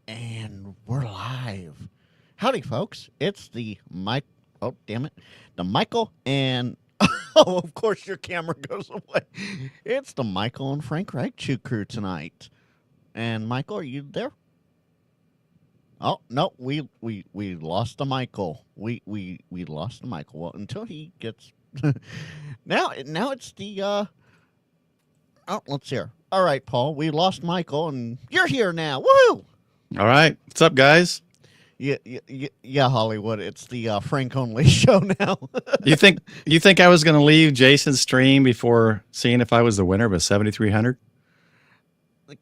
And we're live. Howdy, folks. It's the Mike. Oh, damn it. The Michael and. Oh, of course, your camera goes away. It's the Michael and Frank Ragchew crew tonight. And Michael, are you there? Oh no, we lost the Michael. We lost the Michael. Well, until he gets. now it's the. Oh, let's hear. All right, Paul. We lost Michael, and you're here now. Woohoo! All right. What's up, guys? Yeah, Hollywood. It's the Frank only show now. You think I was going to leave Jason's stream before seeing if I was the winner of a 7,300?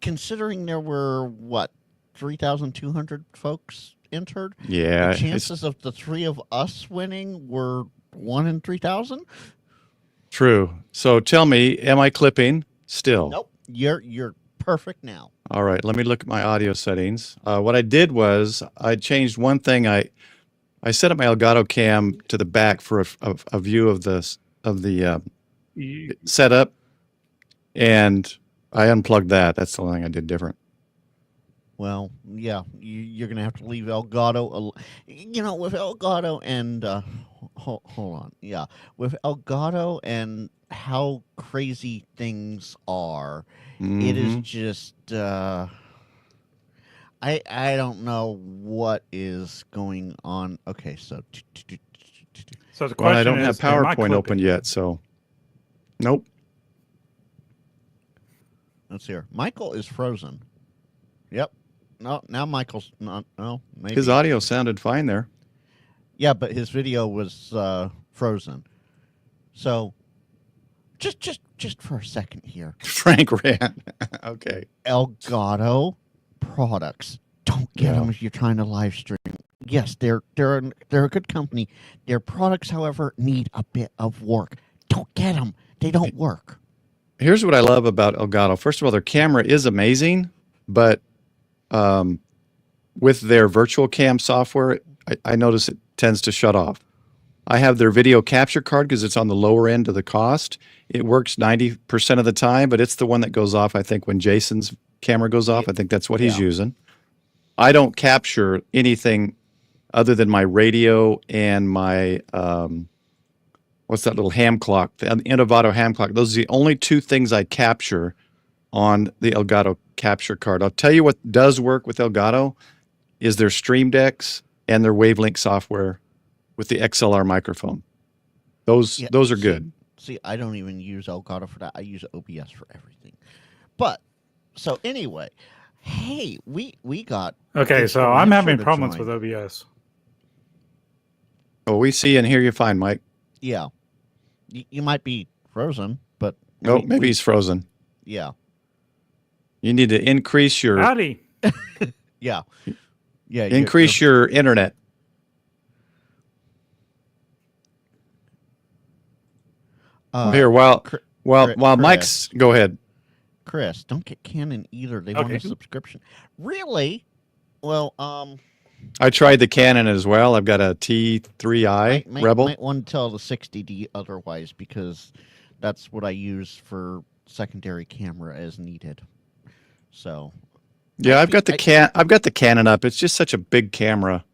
Considering there were what 3,200 folks entered, Yeah. the chances of the three of us winning were 1 in 3,000. True. So tell me, am I clipping still? Nope. You're perfect now. All right. Let me look at my audio settings. What I did was I changed one thing. I set up my Elgato cam to the back for a view of the setup, and I unplugged that. That's the only thing I did different. Well, yeah, you're going to have to leave Elgato. With Elgato and hold on, yeah, with Elgato and how crazy things are, it is just I don't know what is going on. Okay, so the question Well, I don't have is, am I PowerPoint open clipping? yet, so nope. let's hear. Michael is frozen. Yep. No, now Michael's not. No, maybe His audio sounded fine there. Yeah, but his video was frozen. So, just for a second here, Frank ran. Okay. Elgato products. Don't get Yeah. them if you're trying to live stream. Yes, they're a good company. Their products, however, need a bit of work. Don't get them. They don't work. Here's what I love about Elgato. First of all, their camera is amazing, but with their virtual cam software, I notice it tends to shut off. I have their video capture card because it's on the lower end of the cost. It works 90% of the time, but it's the one that goes off, I think, when Jason's camera goes off. I think that's what he's using. I don't capture anything other than my radio and my, what's that little ham clock, the Innovato ham clock. Those are the only two things I capture on the Elgato capture card. I'll tell you what does work with Elgato is their Stream Decks and their Wavelink software with the XLR microphone. Those are good. See, I don't even use Elgato for that. I use OBS for everything. But so anyway, hey, we got Okay, this so I'm having to problems join. with OBS. Oh, we see and hear you fine, Mike. Yeah, you might be frozen, but Oh, maybe he's frozen. yeah. You need to increase your Howdy. Yeah. Yeah. increase your internet. Here, while Mike's go ahead. Chris, don't get Canon either. They want Okay. a subscription. Really? Well, I tried the Canon as well. I've got a T3i Rebel. might want to tell the 60D otherwise because that's what I use for secondary camera as needed. So Yeah, I've got the Canon up. It's just such a big camera.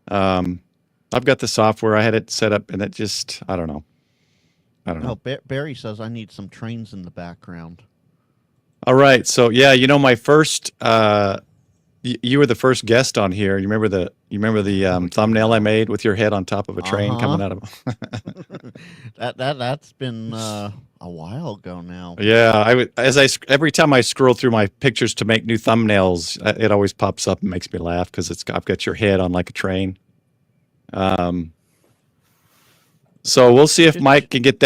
I've got the software. I had it set up, and it just I don't know. no, Barry says I need some trains in the background. All right, so yeah, my first. You were the first guest on here. You remember the thumbnail I made with your head on top of a train coming out of. That's been a while ago now. Yeah, every time I scroll through my pictures to make new thumbnails, it always pops up and makes me laugh because I've got your head on like a train. So we'll see if Mike will get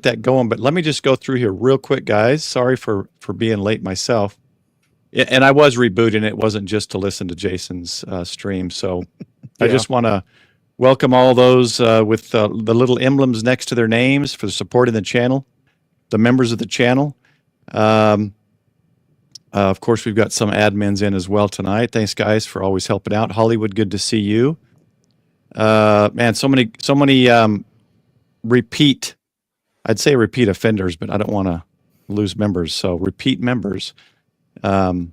that going. But let me just go through here real quick, guys. Sorry for being late myself. And I was rebooting. It wasn't just to listen to Jason's stream. So I just want to welcome all those with the little emblems next to their names for supporting the channel, the members of the channel. Of course, we've got some admins in as well tonight. Thanks, guys, for always helping out. Hollywood, good to see you. Man, so many I'd say repeat offenders, but I don't want to lose members. So repeat members. And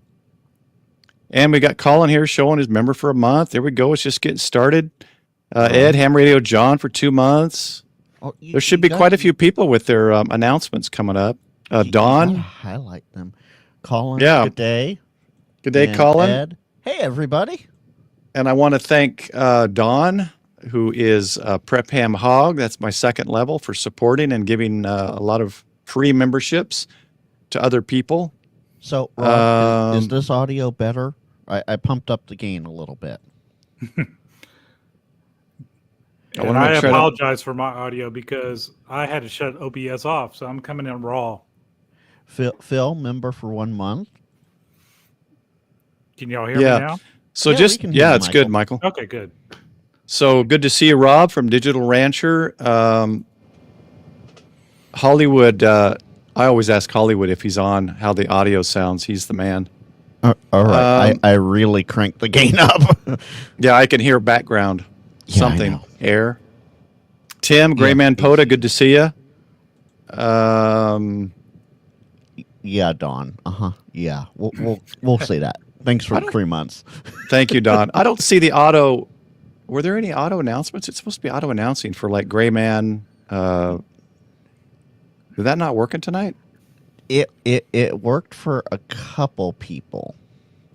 And we got Colin here showing his member for a month. There we go. It's just getting started. Ed, Ham Radio John for 2 months. There should be quite a few people with their announcements coming up. Dawn. You highlight them. Colin, Yeah. good day. Good day, And Colin. Ed. Hey, everybody. And I want to thank Dawn, who is Prep Ham Hog. That's my second level for supporting and giving a lot of free memberships to other people. So, Rob, is this audio better? I pumped up the gain a little bit. And I apologize for my audio because I had to shut OBS off, so I'm coming in raw. Phil, member for 1 month. Can y'all hear me now? So Yeah, just, we can hear you, it's good, Michael. Okay, good. So good to see you, Rob, from Digital Rancher. Hollywood, I always ask Hollywood if he's on, how the audio sounds. He's the man. All right. I really cranked the gain up. Yeah, I can hear background. Yeah, I Something. know. Air. Tim, Grayman Poda, good to see you. Yeah, Dawn. Yeah, we'll say that. Thanks for 3 months. Thank you, Don. I don't see the auto. Were there any auto announcements? It's supposed to be auto announcing for like Grayman. Is that not working tonight? It worked for a couple people.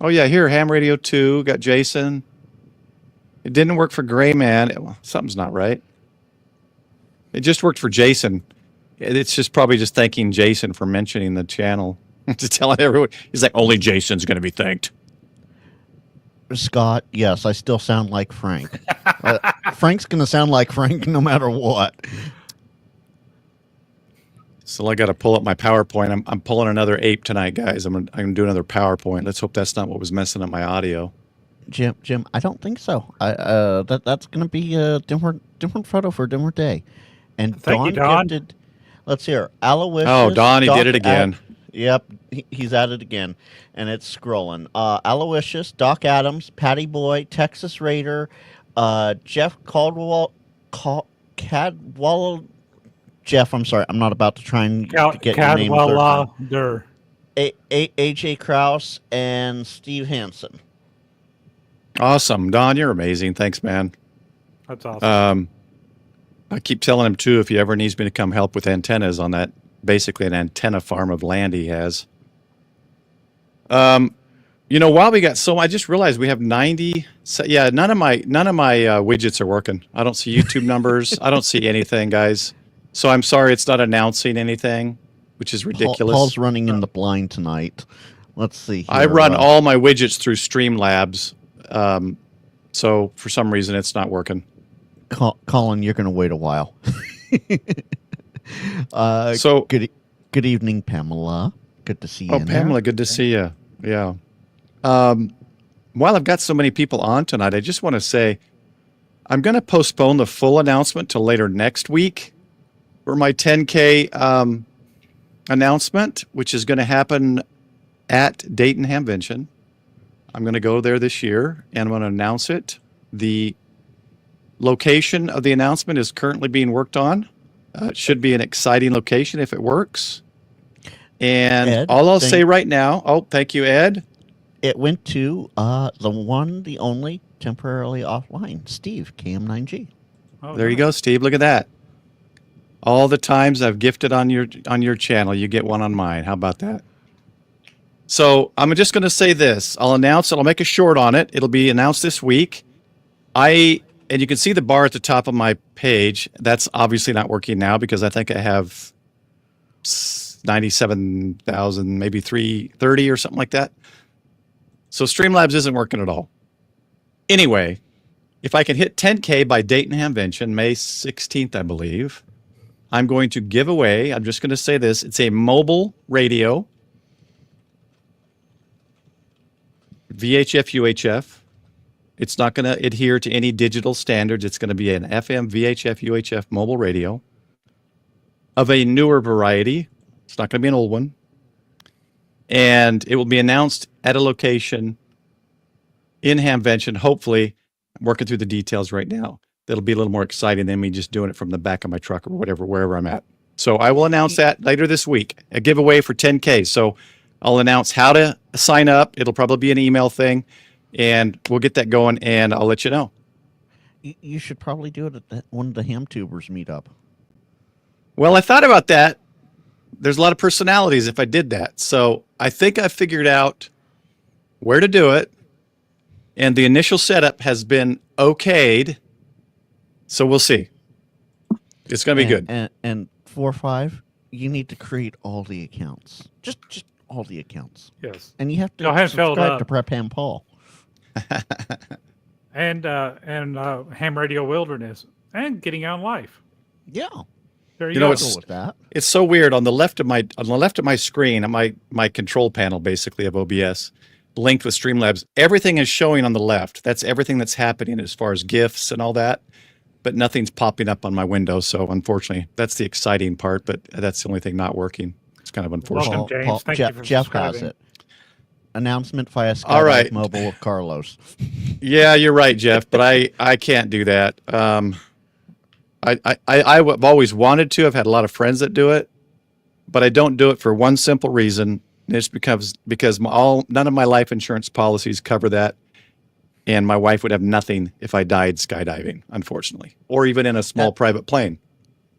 Oh yeah, here Ham Radio 2 got Jason. It didn't work for Grayman. Well, something's not right. It just worked for Jason. It's just probably just thanking Jason for mentioning the channel. Just telling everyone. He's like, only Jason's going to be thanked. Scott, yes, I still sound like Frank. Frank's going to sound like Frank no matter what. So I got to pull up my PowerPoint. I'm pulling another ape tonight, guys. I'm gonna do another PowerPoint. Let's hope that's not what was messing up my audio. Jim, I don't think so. That's going to be a different photo for a different day. And Thank you, Don. gifted. Let's hear Aloysius. Oh, Don, he did it again. Yep, he's at it again, and it's scrolling. Aloysius, Doc Adams, Patty Boy, Texas Raider, Jeff Cadwell. Jeff, I'm sorry, I'm not about to try and get your name. Cadwallader. AJ Krause and Steve Hansen. Awesome, Don, you're amazing. Thanks, man. That's awesome. I keep telling him too, if he ever needs me to come help with antennas on that, basically an antenna farm of land he has. While we got I just realized we have 90. Yeah, none of my widgets are working. I don't see YouTube numbers. I don't see anything, guys. So I'm sorry it's not announcing anything, which is ridiculous. Paul's running in the blind tonight. Let's see. I run all my widgets through Streamlabs. So for some reason it's not working. Colin, you're going to wait a while. So good evening, Pamela. Good to see you. Oh, Pamela, good to see you. Yeah. While I've got so many people on tonight, I just want to say I'm going to postpone the full announcement till later next week for my 10K announcement, which is going to happen at Dayton Hamvention. I'm going to go there this year, and I'm going to announce it. The location of the announcement is currently being worked on. It should be an exciting location if it works. And Ed, all I'll say right now, thank you, Ed. It went to the only temporarily offline, Steve, KM9G. Oh, There you go, Steve. Look at that. All the times I've gifted on your channel, you get one on mine. How about that? So I'm just going to say this. I'll announce it. I'll make a short on it. It'll be announced this week. And you can see the bar at the top of my page. That's obviously not working now because I think I have 97,000, maybe 330 or something like that. So Streamlabs isn't working at all. Anyway, if I can hit 10K by Dayton Hamvention, May 16th, I believe, I'm going to give away, I'm just going to say this, it's a mobile radio, VHF, UHF. It's not going to adhere to any digital standards. It's going to be an FM, VHF, UHF mobile radio of a newer variety. It's not going to be an old one. And it will be announced at a location in Hamvention. Hopefully, I'm working through the details right now. That'll be a little more exciting than me just doing it from the back of my truck or whatever, wherever I'm at. So I will announce that later this week, a giveaway for 10K. So I'll announce how to sign up. It'll probably be an email thing, and we'll get that going, and I'll let you know. You should probably do it at one of the ham tubers meetup. Well, I thought about that. There's a lot of personalities if I did that. So I think I figured out where to do it, and the initial setup has been okayed. So we'll see. It's going to be good. And 4-5, you need to create all the accounts. Just all the accounts. Yes. And you have to Go ahead and fill it subscribe up. to Prep Ham Paul. And Ham Radio Wilderness and Getting On Life. Yeah. There you You go. know, Go with that. It's so weird. On the left of my screen, on my control panel, basically of OBS, linked with Streamlabs, everything is showing on the left. That's everything that's happening as far as GIFs and all that. But nothing's popping up on my window. So unfortunately, that's the exciting part. But that's the only thing not working. It's kind of unfortunate. Welcome, James. Thank you for Jeff has subscribing. it. Announcement via Skype All right. Mobile with Carlos. Yeah, you're right, Jeff. But I can't do that. I've always wanted to. I've had a lot of friends that do it, but I don't do it for one simple reason. And it's because none of my life insurance policies cover that, and my wife would have nothing if I died skydiving, unfortunately, or even in a small private plane.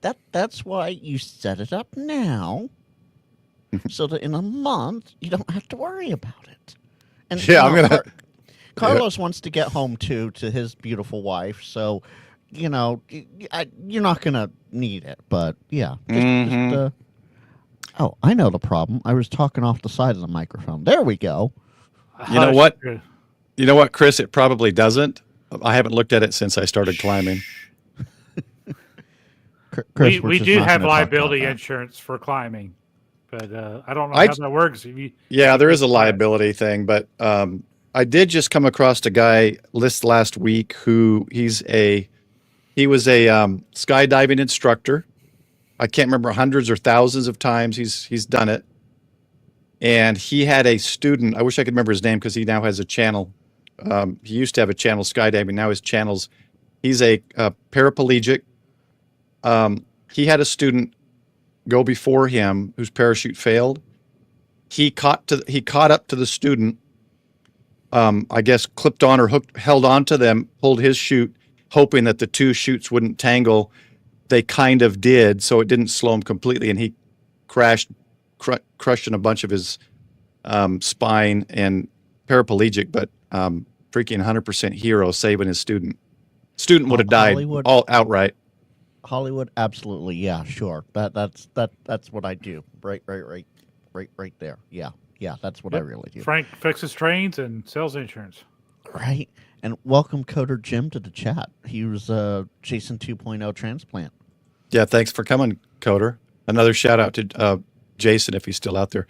That's why you set it up now, so that in a month you don't have to worry about it. And Yeah, I'm gonna. Carlos wants to get home too to his beautiful wife, so you're not gonna need it. But yeah, oh, I know the problem. I was talking off the side of the microphone. There we go. You know what? You know what, Chris? It probably doesn't. I haven't looked at it since I started climbing. Chris, we do have liability insurance for climbing, but I don't know how that works. Yeah, there is a liability thing, but I did just come across a guy last week who he was a skydiving instructor. I can't remember hundreds or thousands of times he's done it, and he had a student. I wish I could remember his name because he now has a channel. He used to have a channel skydiving. Now his channels. He's a paraplegic. He had a student go before him whose parachute failed. He caught up to the student. I guess clipped on or held on to them, pulled his chute, hoping that the two chutes wouldn't tangle. They kind of did, so it didn't slow him completely, and he crushed in a bunch of his spine and paraplegic, but freaking 100% hero saving his student. Student would have died all outright. Hollywood, absolutely, yeah, sure. That's what I do. Right there. Yeah, that's what I really do. Frank fixes trains and sells insurance. Right. And welcome Coder Jim to the chat. He was Jason 2.0 transplant. Yeah, thanks for coming, Coder. Another shout out to Jason if he's still out there.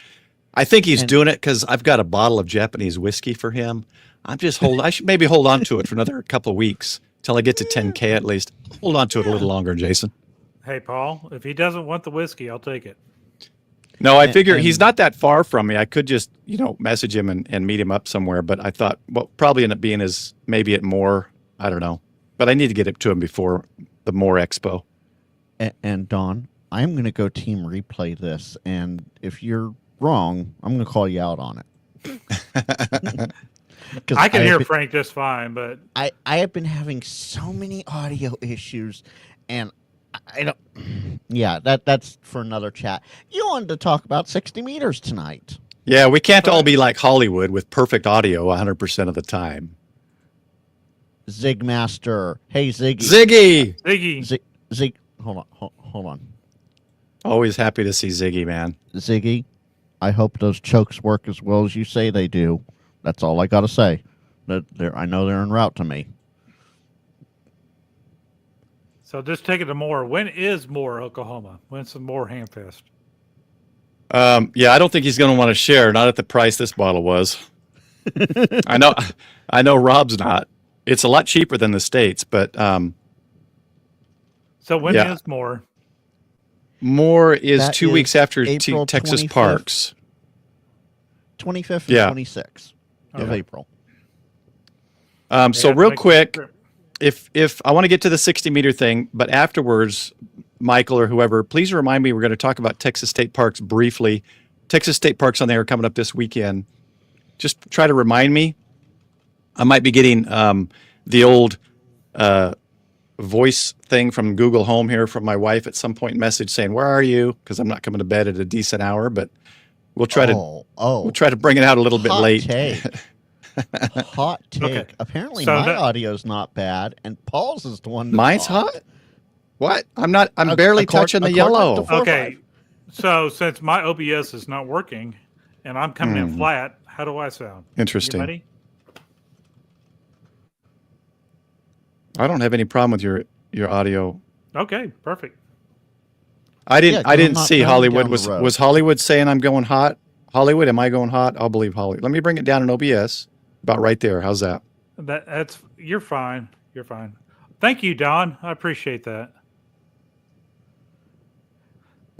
I think he's doing it because I've got a bottle of Japanese whiskey for him. I should maybe hold on to it for another couple of weeks till I get to 10K at least. Hold on to it a little longer, Jason. Hey, Paul, if he doesn't want the whiskey, I'll take it. No, I figure he's not that far from me. I could just, message him and meet him up somewhere. But I thought, probably end up being maybe at More. I don't know. But I need to get it to him before the More Expo. And Don, I'm going to go team replay this. And if you're wrong, I'm going to call you out on it. I can hear Frank just fine, but I have been having so many audio issues, and I don't. Yeah, that's for another chat. You wanted to talk about 60 meters tonight. Yeah, we can't all be like Hollywood with perfect audio 100% of the time. Zigmaster, hey Ziggy. Ziggy. Hold on. Always happy to see Ziggy, man. Ziggy, I hope those chokes work as well as you say they do. That's all I got to say. I know they're en route to me. So just take it to More. When is More, Oklahoma? When's the More Hamfest? Yeah, I don't think he's going to want to share. Not at the price this bottle was. I know Rob's not. It's a lot cheaper than the States, but so when is More? More is that 2 weeks after Texas 25th. Parks. 25th and 26th of April. So real quick, if I want to get to the 60-meter thing, but afterwards, Michael or whoever, please remind me we're going to talk about Texas State Parks briefly. Texas State Parks on the Air coming up this weekend. Just try to remind me. I might be getting the old voice thing from Google Home here from my wife at some point. Message saying, "Where are you?" Because I'm not coming to bed at a decent hour, but we'll try to bring it out a little bit late. Hot take. Okay. Apparently, So my audio's not bad, and Paul's is the one. That's Mine's hot. What? I'm barely touching the yellow. Okay. So since my OBS is not working, and I'm coming in flat, how do I sound? Interesting. You ready? I don't have any problem with your audio. Okay, perfect. I didn't see Hollywood. Was Was Hollywood saying I'm going hot? Hollywood, am I going hot? I'll believe Hollywood. Let me bring it down in OBS. About right there. How's that? You're fine. You're fine. Thank you, Don. I appreciate that.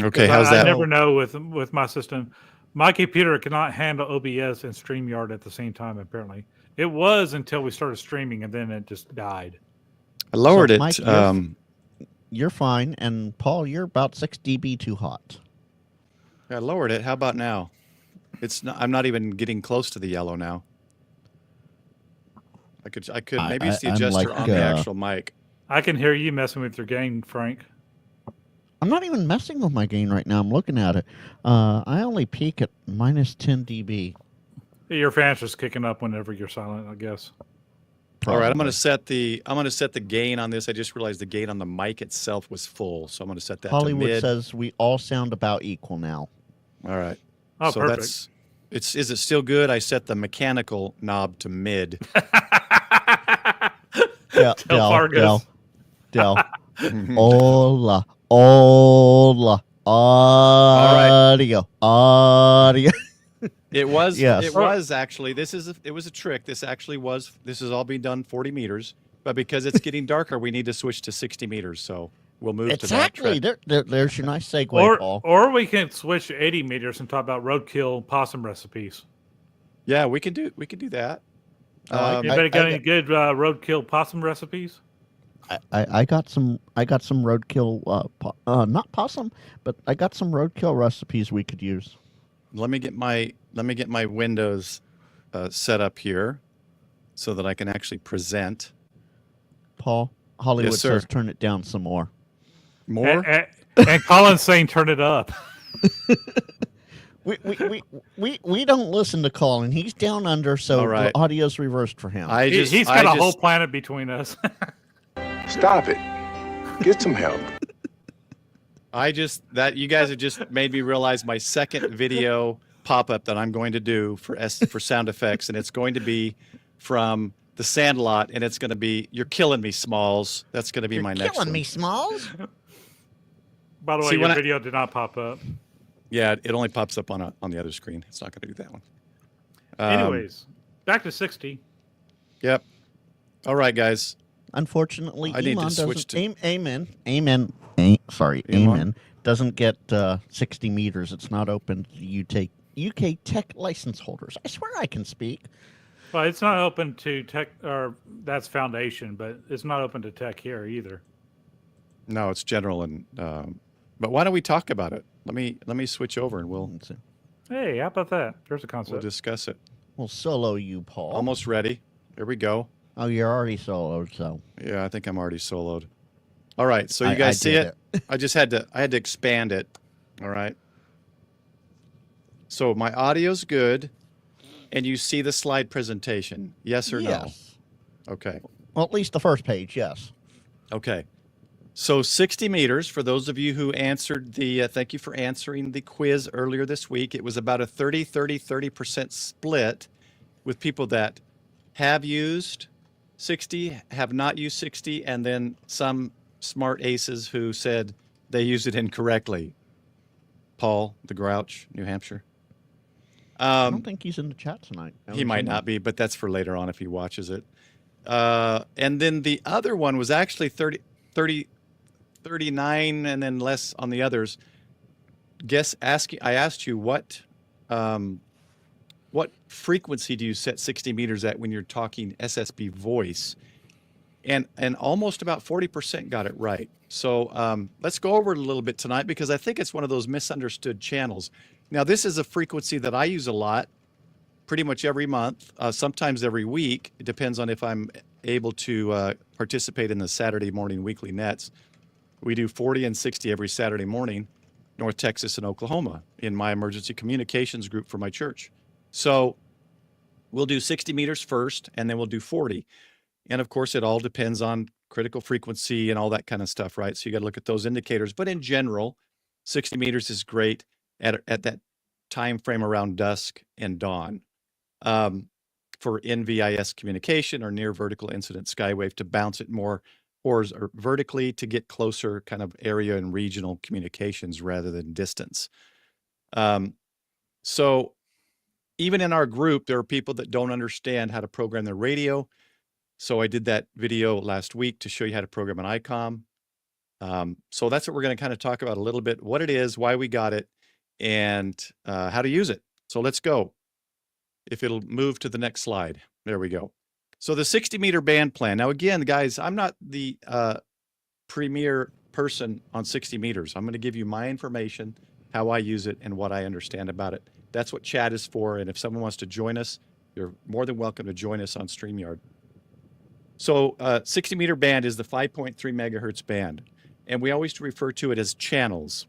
Okay, how's I that? never know with my system. My computer cannot handle OBS and StreamYard at the same time, apparently. It was until we started streaming, and then it just died. I lowered it. Mike, you're fine, and Paul, you're about 6 dB too hot. I lowered it. How about now? I'm not even getting close to the yellow now. I could maybe use the adjuster on the actual mic. I can hear you messing with your gain, Frank. I'm not even messing with my gain right now. I'm looking at it. I only peak at minus 10 dB. Your fan's just kicking up whenever you're silent, I guess. All right, I'm going to set the gain on this. I just realized the gain on the mic itself was full, so I'm going to set that Hollywood to mid. says we all sound about equal now. All right. Oh, so perfect. Is it still good? I set the mechanical knob to mid. Del. Hola. Audio. It was. Yes. It was actually. It was a trick. This is all being done 40 meters, but because it's getting darker, we need to switch to 60 meters. So we'll move to that. Exactly. There's your nice segue, Paul. Or we can switch to 80 meters and talk about roadkill possum recipes. Yeah, we can do that. Anybody got any good roadkill possum recipes? I got some roadkill not possum, but I got some roadkill recipes we could use. Let me get my Windows set up here so that I can actually present. Paul, Hollywood Yes, sir. says turn it down some more. More? And Colin's saying turn it up. We don't listen to Colin. He's down under, so the audio's reversed for him. He's got a whole planet between us. Stop it. Get some help. You guys have just made me realize my second video pop-up that I'm going to do for sound effects, and it's going to be from The Sandlot, and it's going to be "You're Killing Me, Smalls." That's going to be my next one. Killing me, Smalls. By the way, your video did not pop up. Yeah, it only pops up on the other screen. It's not going to do that one. Anyways, back to 60. Yep. All right, guys. Unfortunately, I need to Elon switch doesn't. to Amen doesn't get 60 meters. It's not open to UK tech license holders. I swear I can speak. Well, it's not open to tech, or that's Foundation, but it's not open to tech here either. No, it's general, and but why don't we talk about it? Let me switch over, and we'll Hey, how about that? There's a concept. we'll discuss it. We'll solo you, Paul. Almost ready. Here we go. Oh, you're already soloed, so. Yeah, I think I'm already soloed. All right, so you guys see it? I had to expand it. All right. So my audio's good, and you see the slide presentation. Yes or yes. No? Okay. Well, at least the first page, yes. Okay. So 60 meters, for those of you who answered thank you for answering the quiz earlier this week. It was about a 30% split with people that have used 60, have not used 60, and then some smart aces who said they used it incorrectly. Paul, the Grouch, New Hampshire. I don't think he's in the chat tonight. He might not be, but that's for later on if he watches it. And then the other one was actually 39 and then less on the others. I asked you what frequency do you set 60 meters at when you're talking SSB voice? And almost about 40% got it right. So let's go over it a little bit tonight because I think it's one of those misunderstood channels. Now, this is a frequency that I use a lot, pretty much every month, sometimes every week. It depends on if I'm able to participate in the Saturday morning weekly nets. We do 40 and 60 every Saturday morning, North Texas and Oklahoma, in my emergency communications group for my church. So we'll do 60 meters first, and then we'll do 40. And of course, it all depends on critical frequency and all that kind of stuff, right? So you got to look at those indicators. But in general, 60 meters is great at that time frame around dusk and dawn for NVIS communication or near vertical incident skywave, to bounce it more or vertically to get closer kind of area and regional communications rather than distance. So even in our group, there are people that don't understand how to program their radio. So I did that video last week to show you how to program an ICOM. So that's what we're going to kind of talk about a little bit, what it is, why we got it, and how to use it. So let's go. If it'll move to the next slide. There we go. So the 60 meter band plan. Now, again, guys, I'm not the premier person on 60 meters. I'm going to give you my information, how I use it, and what I understand about it. That's what chat is for. And if someone wants to join us, you're more than welcome to join us on StreamYard. So 60 meter band is the 5.3 megahertz band. And we always refer to it as channels.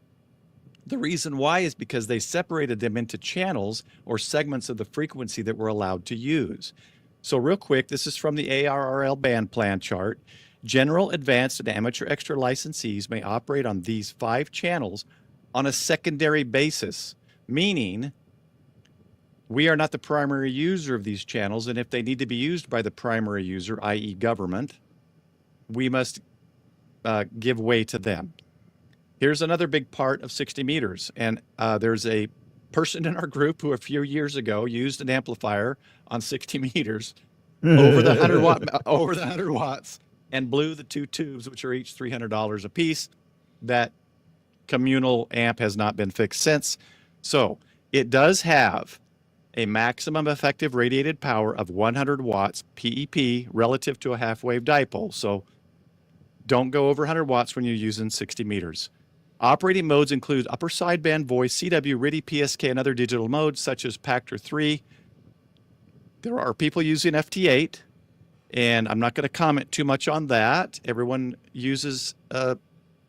The reason why is because they separated them into channels or segments of the frequency that we're allowed to use. So real quick, this is from the ARRL band plan chart. General, advanced, and amateur extra licensees may operate on these 5 channels on a secondary basis, meaning we are not the primary user of these channels, and if they need to be used by the primary user, i.e. government, we must give way to them. Here's another big part of 60 meters, and there's a person in our group who a few years ago used an amplifier on 60 meters over the 100 watts and blew the 2 tubes, which are each $300 a piece. That communal amp has not been fixed since. So it does have a maximum effective radiated power of 100 watts PEP relative to a half-wave dipole. So don't go over 100 watts when you're using 60 meters. Operating modes include upper sideband voice, CW, RIDI, PSK, and other digital modes such as Pactor 3. There are people using FT8, and I'm not going to comment too much on that. Everyone uses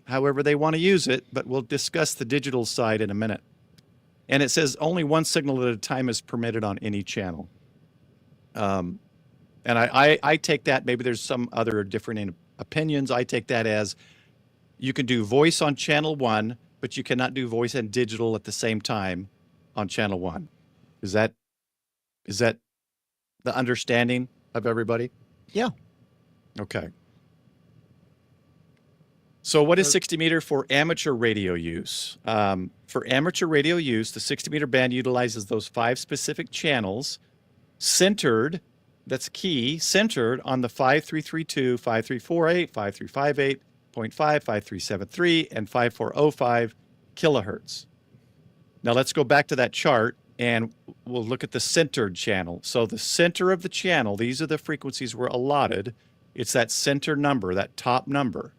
however they want to use it, but we'll discuss the digital side in a minute. And it says only one signal at a time is permitted on any channel. And I take that, maybe there's some other different opinions. I take that as you can do voice on channel 1, but you cannot do voice and digital at the same time on channel 1. Is that the understanding of everybody? Yeah. Okay. So what is 60 meter for amateur radio use? For amateur radio use, the 60 meter band utilizes those 5 specific channels centered, that's key, centered on the 5332, 5348, 5358, 0.5, 5373, and 5405 kilohertz. Now let's go back to that chart and we'll look at the centered channel. So the center of the channel, these are the frequencies we're allotted. It's that center number, that top number.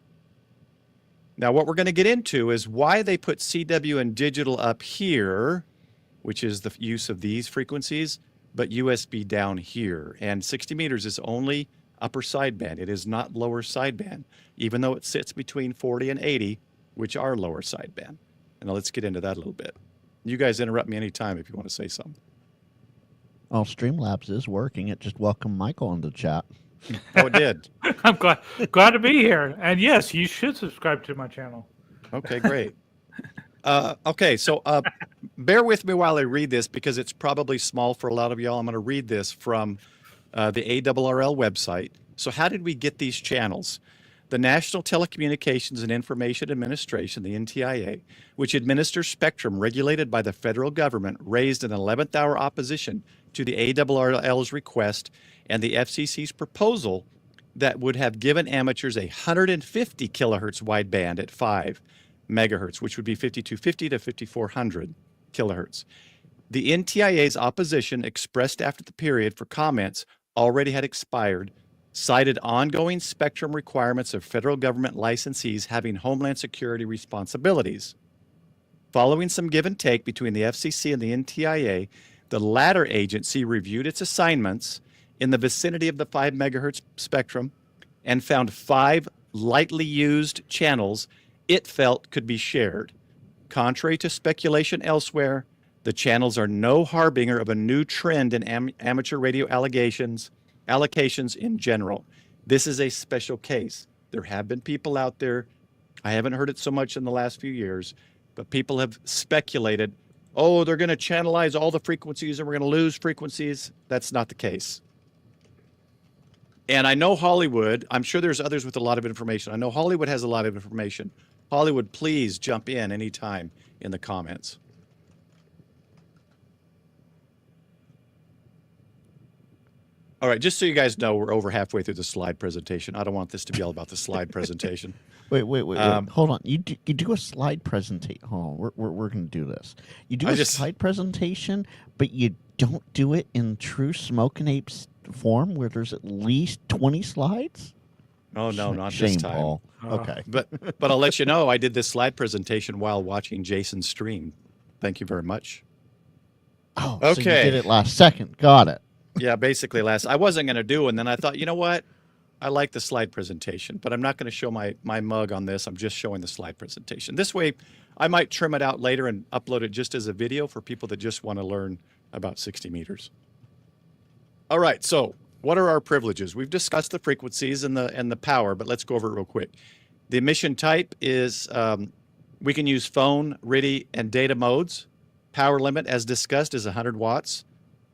Now what we're going to get into is why they put CW and digital up here, which is the use of these frequencies, but USB down here. And 60 meters is only upper sideband. It is not lower sideband, even though it sits between 40 and 80, which are lower sideband. And let's get into that a little bit. You guys interrupt me anytime if you want to say something. Oh, Streamlabs is working. It just welcomed Michael into the chat. Oh, it did. I'm glad to be here. And yes, you should subscribe to my channel. Okay, great. Okay, so bear with me while I read this because it's probably small for a lot of y'all. I'm going to read this from the ARRL website. So how did we get these channels? The National Telecommunications and Information Administration, the NTIA, which administers spectrum regulated by the federal government, raised an 11th hour opposition to the ARRL's request and the FCC's proposal that would have given amateurs a 150 kilohertz wideband at 5 megahertz, which would be 5250 to 5400 kilohertz. The NTIA's opposition, expressed after the period for comments already had expired, cited ongoing spectrum requirements of federal government licensees having homeland security responsibilities. Following some give and take between the FCC and the NTIA, the latter agency reviewed its assignments in the vicinity of the 5 megahertz spectrum and found 5 lightly used channels it felt could be shared. Contrary to speculation elsewhere, the channels are no harbinger of a new trend in amateur radio allocations in general. This is a special case. There have been people out there, I haven't heard it so much in the last few years, but people have speculated, oh, they're going to channelize all the frequencies and we're going to lose frequencies. That's not the case. And I know Hollywood, I'm sure there's others with a lot of information. I know Hollywood has a lot of information. Hollywood, please jump in anytime in the comments. All right, just so you guys know, we're over halfway through the slide presentation. I don't want this to be all about the slide presentation. Wait. Hold on. You do a slide presentation. Hold on. We're going to do this. You do slide presentation, but you don't do it in true Smoking Apes form where there's at least 20 slides? Oh, no, not Shame, this time. Paul. Okay. But I'll let you know, I did this slide presentation while watching Jason's stream. Thank you very much. Oh, okay. So you did it last second. Got it. Yeah, basically I wasn't going to do, and then I thought, you know what? I like the slide presentation, but I'm not going to show my mug on this. I'm just showing the slide presentation. This way, I might trim it out later and upload it just as a video for people that just want to learn about 60 meters. All right, so what are our privileges? We've discussed the frequencies and the power, but let's go over it real quick. The emission type is we can use phone, RTTY, and data modes. Power limit, as discussed, is 100 watts.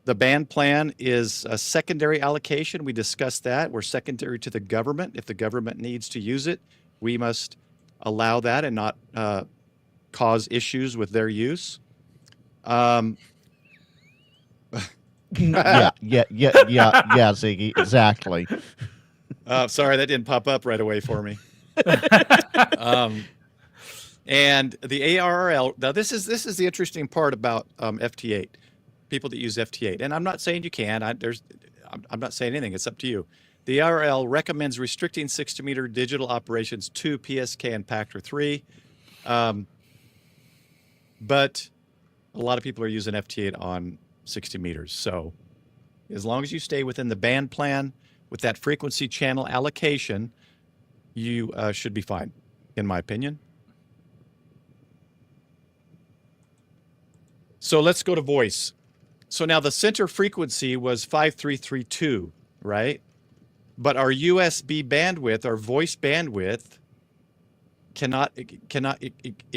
The band plan is a secondary allocation. We discussed that. We're secondary to the government. If the government needs to use it, we must allow that and not cause issues with their use. Yeah, Ziggy, exactly. Sorry, that didn't pop up right away for me. And the ARRL. Now, this is the interesting part about FT8. People that use FT8, and I'm not saying you can. I'm not saying anything. It's up to you. The ARRL recommends restricting 60 meter digital operations to PSK and Pactor 3, but a lot of people are using FT8 on 60 meters. So as long as you stay within the band plan with that frequency channel allocation, you should be fine, in my opinion. So let's go to voice. So now the center frequency was 5332, right? But our USB bandwidth, our voice bandwidth,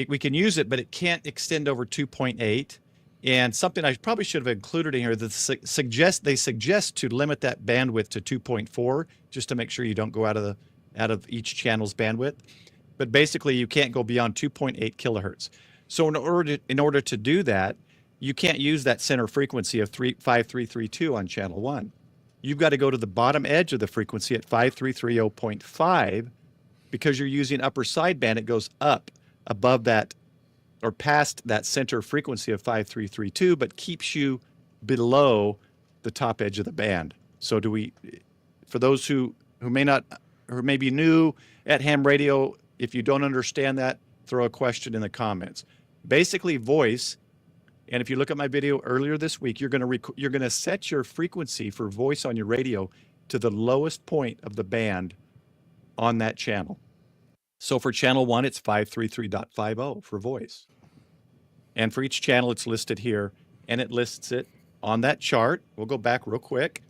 we can use it, but it can't extend over 2.8. And something I probably should have included in here, they suggest to limit that bandwidth to 2.4, just to make sure you don't go out of each channel's bandwidth. But basically, you can't go beyond 2.8 kilohertz. So in order to do that, you can't use that center frequency of 5332 on channel 1. You've got to go to the bottom edge of the frequency at 5330.5 because you're using upper sideband. It goes up above that or past that center frequency of 5332, but keeps you below the top edge of the band. So for those who may be new at ham radio, if you don't understand that, throw a question in the comments. Basically, voice. And if you look at my video earlier this week, you're going to set your frequency for voice on your radio to the lowest point of the band on that channel. So for channel 1, it's 533.50 for voice. And for each channel, it's listed here, and it lists it on that chart. We'll go back real quick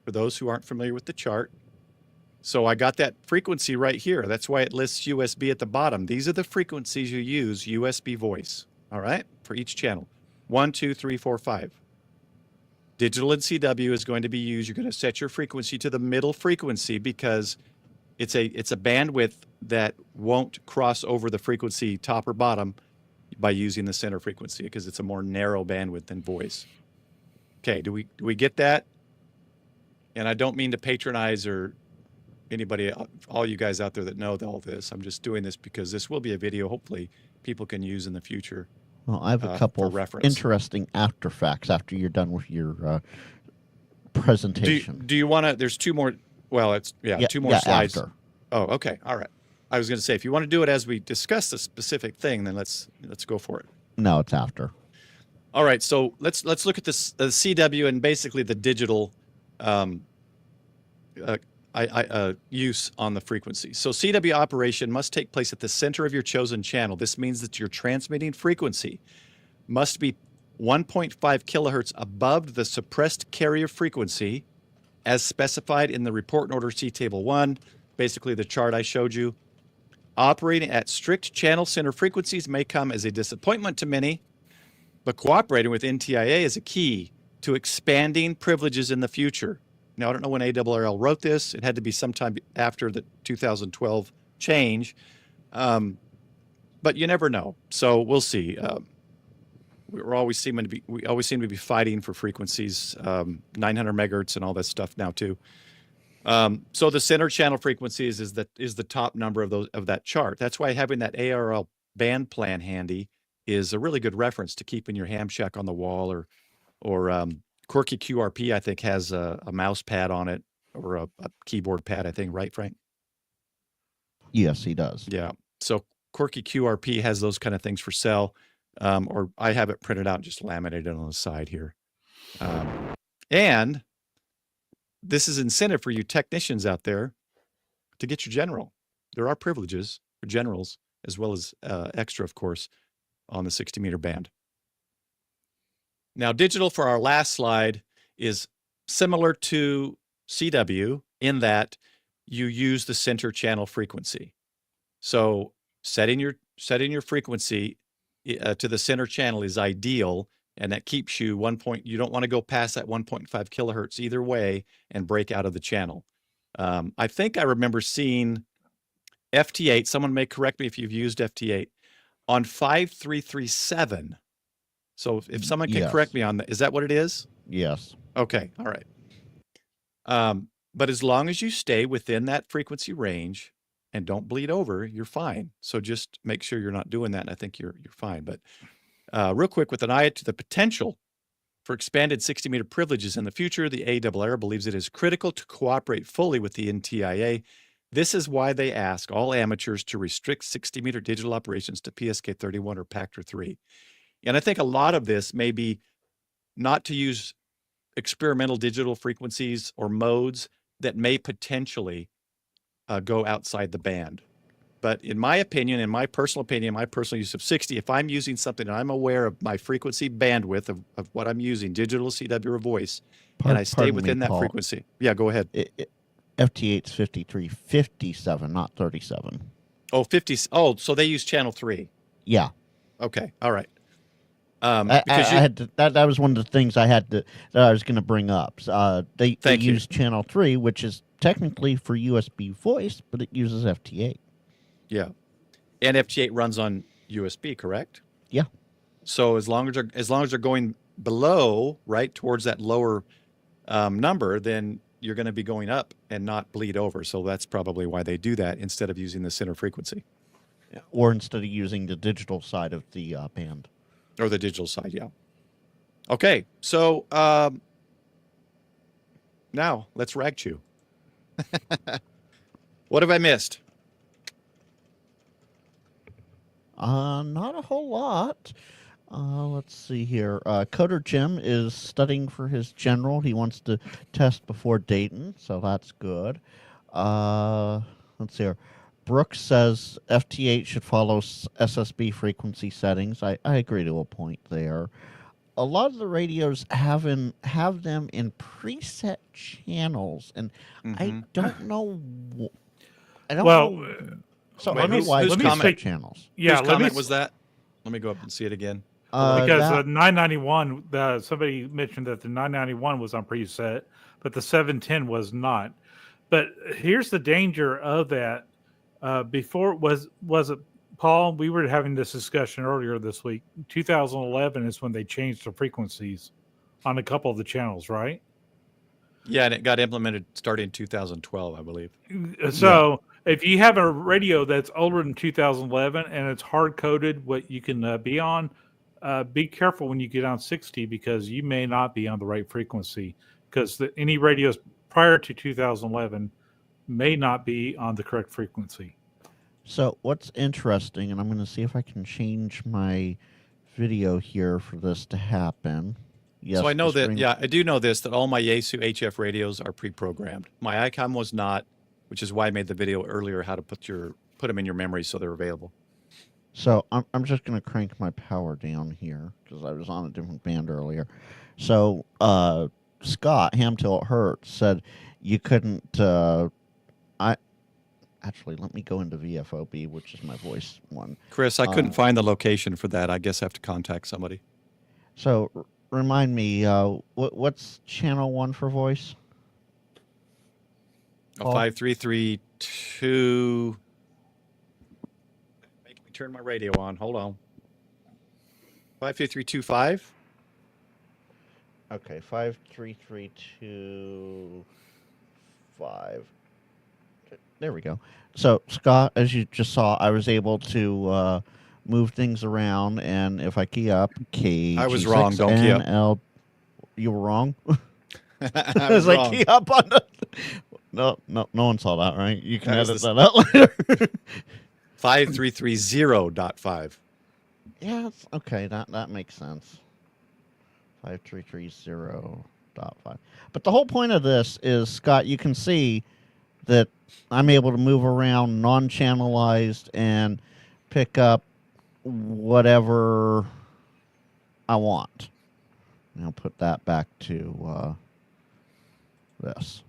for those who aren't familiar with the chart. So I got that frequency right here. That's why it lists USB at the bottom. These are the frequencies you use USB voice, all right, for each channel. 1, 2, 3, 4, 5. Digital and CW is going to be used. You're going to set your frequency to the middle frequency because it's a bandwidth that won't cross over the frequency top or bottom by using the center frequency because it's a more narrow bandwidth than voice. Okay, do we get that? And I don't mean to patronize or anybody, all you guys out there that know all this. I'm just doing this because this will be a video hopefully people can use in the future. Well, I have a couple of interesting after facts after you're done with your presentation. Do you want to? There's two more. Well, two more slides. After. Oh, okay. All right. I was going to say, if you want to do it as we discuss the specific thing, then let's go for it. No, it's after. All right, so let's look at this CW and basically the digital use on the frequency. So CW operation must take place at the center of your chosen channel. This means that your transmitting frequency must be 1.5 kilohertz above the suppressed carrier frequency as specified in the report and order C table 1, basically the chart I showed you. Operating at strict channel center frequencies may come as a disappointment to many, but cooperating with NTIA is a key to expanding privileges in the future. Now, I don't know when ARRL wrote this. It had to be sometime after the 2012 change, but you never know. So we'll see. We always seem to be fighting for frequencies, 900 megahertz and all that stuff now too. So the center channel frequencies is the top number of that chart. That's why having that ARRL band plan handy is a really good reference to keep in your ham shack on the wall, or Quirky QRP, I think, has a mouse pad on it, or a keyboard pad, I think, right, Frank? Yes, he does. Yeah. So Quirky QRP has those kind of things for sale, or I have it printed out and just laminated on the side here. And this is incentive for you technicians out there to get your general. There are privileges for generals, as well as extra, of course, on the 60-meter band. Now, digital for our last slide is similar to CW in that you use the center channel frequency. So setting your frequency to the center channel is ideal, and that keeps you you don't want to go past that 1.5 kilohertz either way and break out of the channel. I think I remember seeing FT8, someone may correct me if you've used FT8, on 5337. So if someone can correct me on that, is that what it is? Yes. Okay, all right. But as long as you stay within that frequency range and don't bleed over, you're fine. So just make sure you're not doing that, and I think you're fine. But real quick, with an eye to the potential for expanded 60-meter privileges in the future, the ARRL believes it is critical to cooperate fully with the NTIA. This is why they ask all amateurs to restrict 60-meter digital operations to PSK 31 or Pactor 3. And I think a lot of this may be not to use experimental digital frequencies or modes that may potentially go outside the band. But in my opinion, my personal use of 60, if I'm using something and I'm aware of my frequency bandwidth of what I'm using, digital, CW, or voice, and I stay within that frequency. Yeah, go ahead. FT8's 5357, not 37. Oh, 50. Oh, so they use channel 3. Yeah. Okay. All right. That was one of the things that I was going to bring up. They use channel 3, which is technically for USB voice, but it uses FT8. Yeah, and FT8 runs on USB, correct? Yeah. So as long as they're going below, right, towards that lower number, then you're going to be going up and not bleed over. So that's probably why they do that instead of using the center frequency. Yeah. Or instead of using the digital side of the band. Or the digital side, yeah. Okay, so now let's Ragchew. What have I missed? Not a whole lot. Let's see here. Coder Jim is studying for his general. He wants to test before Dayton, so that's good. Let's see here. Brooks says FT8 should follow SSB frequency settings. I agree to a point there. A lot of the radios have them in preset channels, and I don't know. I don't know. So I don't know why preset channels. Yeah, whose comment was that? Let me go up and see it again. Because the 991, somebody mentioned that the 991 was on preset, but the 710 was not. But here's the danger of that. Before was it Paul? We were having this discussion earlier this week. 2011 is when they changed the frequencies on a couple of the channels, right? Yeah, and it got implemented starting in 2012, I believe. So if you have a radio that's older than 2011 and it's hard coded what you can be on, be careful when you get on 60 because you may not be on the right frequency because any radios prior to 2011 may not be on the correct frequency. So what's interesting, and I'm going to see if I can change my video here for this to happen. Yes, So I know the that, screen- yeah, I do know this, that all my Yaesu HF radios are pre-programmed. My ICOM was not, which is why I made the video earlier how to put them in your memory so they're available. So I'm just going to crank my power down here because I was on a different band earlier. So Scott, Ham Till It Hurts, said you couldn't... Actually, let me go into VFOB, which is my voice one. Chris, I couldn't find the location for that. I guess I have to contact somebody. So remind me, what's channel 1 for voice? Oh, 5332. Make me turn my radio on. Hold on. 55325. Okay, 53325. There we go. So, Scott, as you just saw, I was able to move things around, and if I key up, I was wrong. Don't key up. You were wrong? I was was like, wrong. key up on the... No one saw that, right? You can edit that out later. 5330.5. Yeah, okay, that makes sense. 5330.5. But the whole point of this is, Scott, you can see that I'm able to move around non-channelized and pick up whatever I want. And I'll put that back to this.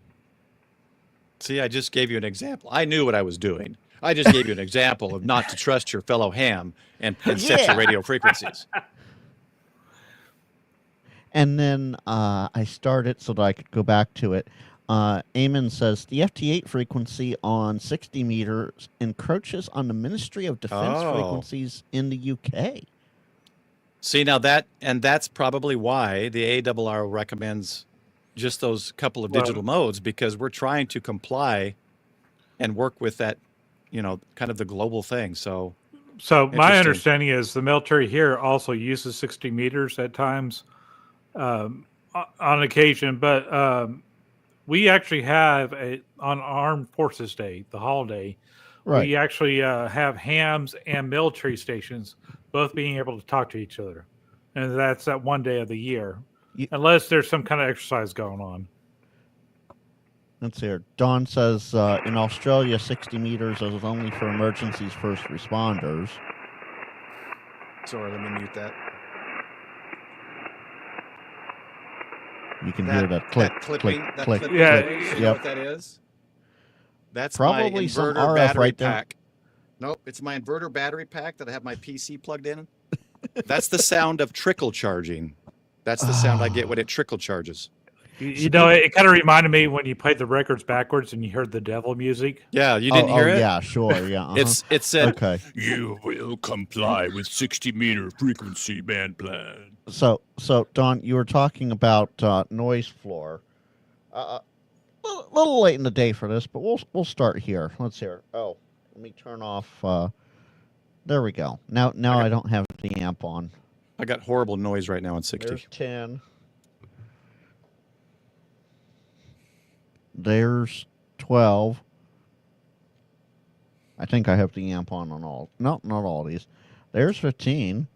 See, I just gave you an example. I knew what I was doing. I just gave you an example of not to trust your fellow ham and set your radio frequencies. And then I start it so that I could go back to it. Eamon says, the FT8 frequency on 60 meters encroaches on the Ministry of Defense frequencies in the UK. See, now that's probably why the ARRL recommends just those couple of digital modes, because we're trying to comply and work with that, kind of the global thing. So my understanding is the military here also uses 60 meters at times on occasion, but we actually have on Armed Forces Day, the holiday, right. We actually have hams and military stations both being able to talk to each other. And that's that one day of the year, unless there's some kind of exercise going on. Let's hear. Don says, in Australia, 60 meters is only for emergencies first responders. Sorry, let me mute that. You can hear that click, click, click. Yeah. You know what that is? That's probably my some inverter RF battery right there. pack. Nope, it's my inverter battery pack that I have my PC plugged in. That's the sound of trickle charging. That's the sound I get when it trickle charges. It kind of reminded me when you played the records backwards and you heard the devil music. Yeah, you didn't hear it? Yeah, sure, yeah. Uh-huh. It said, okay. You will comply with 60-meter frequency band plan. So Don, you were talking about noise floor. A little late in the day for this, but we'll start here. Let's hear. Oh, let me turn off. There we go. Now I don't have the amp on. I got horrible noise right now on 60. There's 10. There's 12. I think I have the amp on all. No, not all these. There's 15.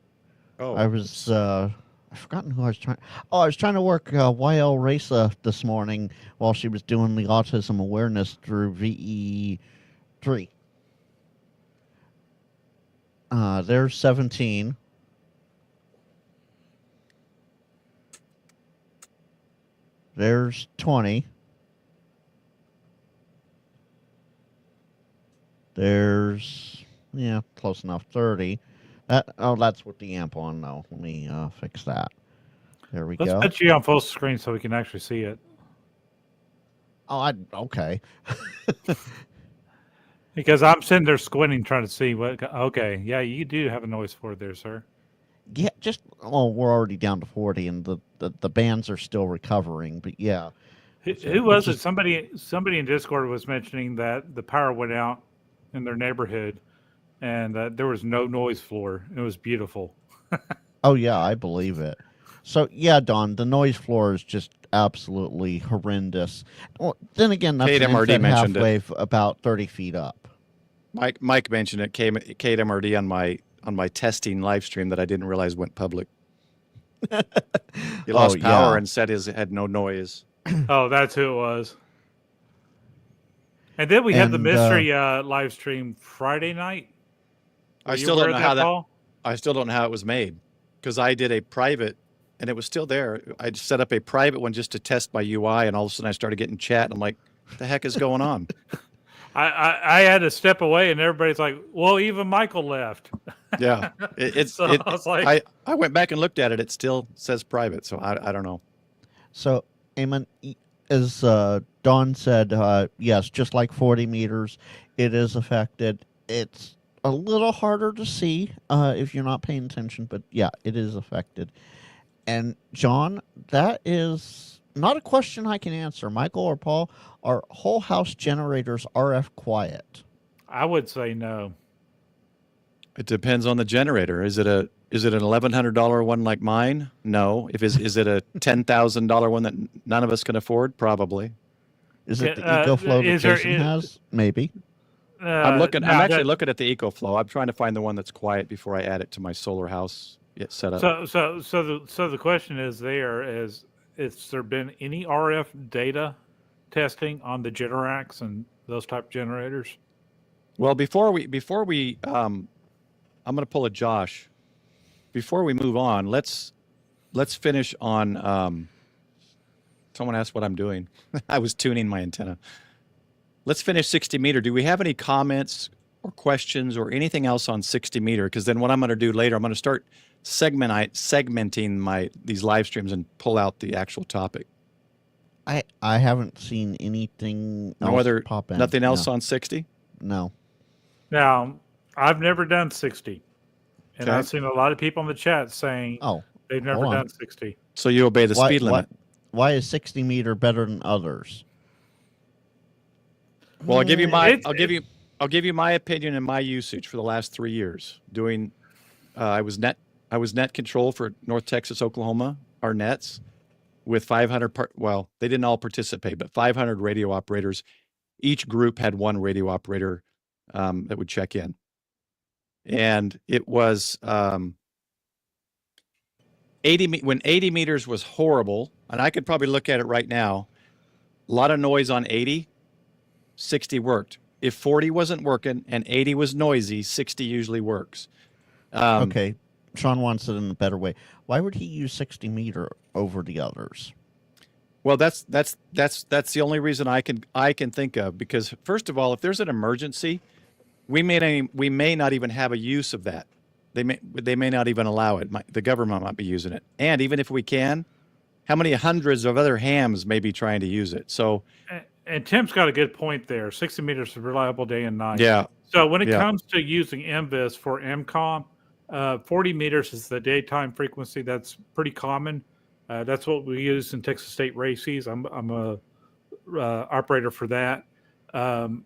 Oh, I was I've forgotten who I was trying. Oh, I was trying to work YL Raisa this morning while she was doing the autism awareness through VE3. There's 17. There's 20. There's, close enough, 30. That's with the amp on, though. Let me fix that. There we go. Let's put you on full screen so we can actually see it. Oh, okay. Because I'm sitting there squinting trying to see what... Okay, yeah, you do have a noise floor there, sir. Yeah, we're already down to 40, and the bands are still recovering, but yeah. Who was it? Somebody in Discord was mentioning that the power went out in their neighborhood, and there was no noise floor. It was beautiful. Oh, yeah, I believe it. So, yeah, Don, the noise floor is just absolutely horrendous. Well, then again, that's an KMRD infrared mentioned half wave about 30 feet up. Mike mentioned it. KMRD on my my testing live stream that I didn't realize went public. He Oh, lost power yeah. and said it had no noise. Oh, that's who it was. And then we had the And, mystery live stream Friday night. I Were you still don't aware know of how that. Paul? I still don't know how it was made because I did a private and it was still there. I set up a private one just to test my UI, and all of a sudden I started getting chat. And I'm like, "What the heck is going on?" I had to step away, and everybody's like, "Well, even Michael left." Yeah, So I was like, I went back and looked at it. It still says private, so I don't know. So, Eamon, as Dawn said, yes, just like 40 meters, it is affected. It's a little harder to see if you're not paying attention, but yeah, it is affected. And John, that is not a question I can answer. Michael or Paul, are whole house generators RF quiet? I would say no. It depends on the generator. Is it an $1,100 one like mine? No. Is it a $10,000 one that none of us can afford? Probably. Is it the Yeah, EcoFlow that is there- Jason has? Maybe. I'm no, actually looking at the EcoFlow. I'm trying to find the one that's quiet before I add it to my solar house setup. So the question is: has there been any RF data testing on the Generacs and those type generators? Well, before we I'm going to pull a Josh. Before we move on, let's finish on. Someone asked what I'm doing. I was tuning my antenna. Let's finish 60 meter. Do we have any comments or questions or anything else on 60 meter? Because then what I'm going to do later, I'm going to start segmenting these live streams and pull out the actual topic. I haven't seen anything else pop in. Nothing else on 60? No. Now, I've never done 60, and Okay. I've seen a lot of people in the chat saying they've never hold on. done 60. So you obey the speed limit. Why is 60 meter better than others? Well, I'll give you my opinion and my usage for the last 3 years. Doing, I was net control for North Texas, Oklahoma, our nets, with 500. Well, they didn't all participate, but 500 radio operators. Each group had one radio operator that would check in, and it was 80. When 80 meters was horrible, and I could probably look at it right now. A lot of noise on 80. 60 worked. If 40 wasn't working and 80 was noisy, 60 usually works. Okay, Sean wants it in a better way. Why would he use 60 meter over the others? Well, that's the only reason I can think of, because first of all, if there's an emergency, we may not even have a use of that. They may not even allow it. The government might be using it, and even if we can, how many hundreds of other hams may be trying to use it? So. And Tim's got a good point there. 60 meters is reliable day and night. Yeah. So when it comes to using nvis for MCOM, 40 meters is the daytime frequency. That's pretty common. That's what we use in Texas State Races. I'm a operator for that. And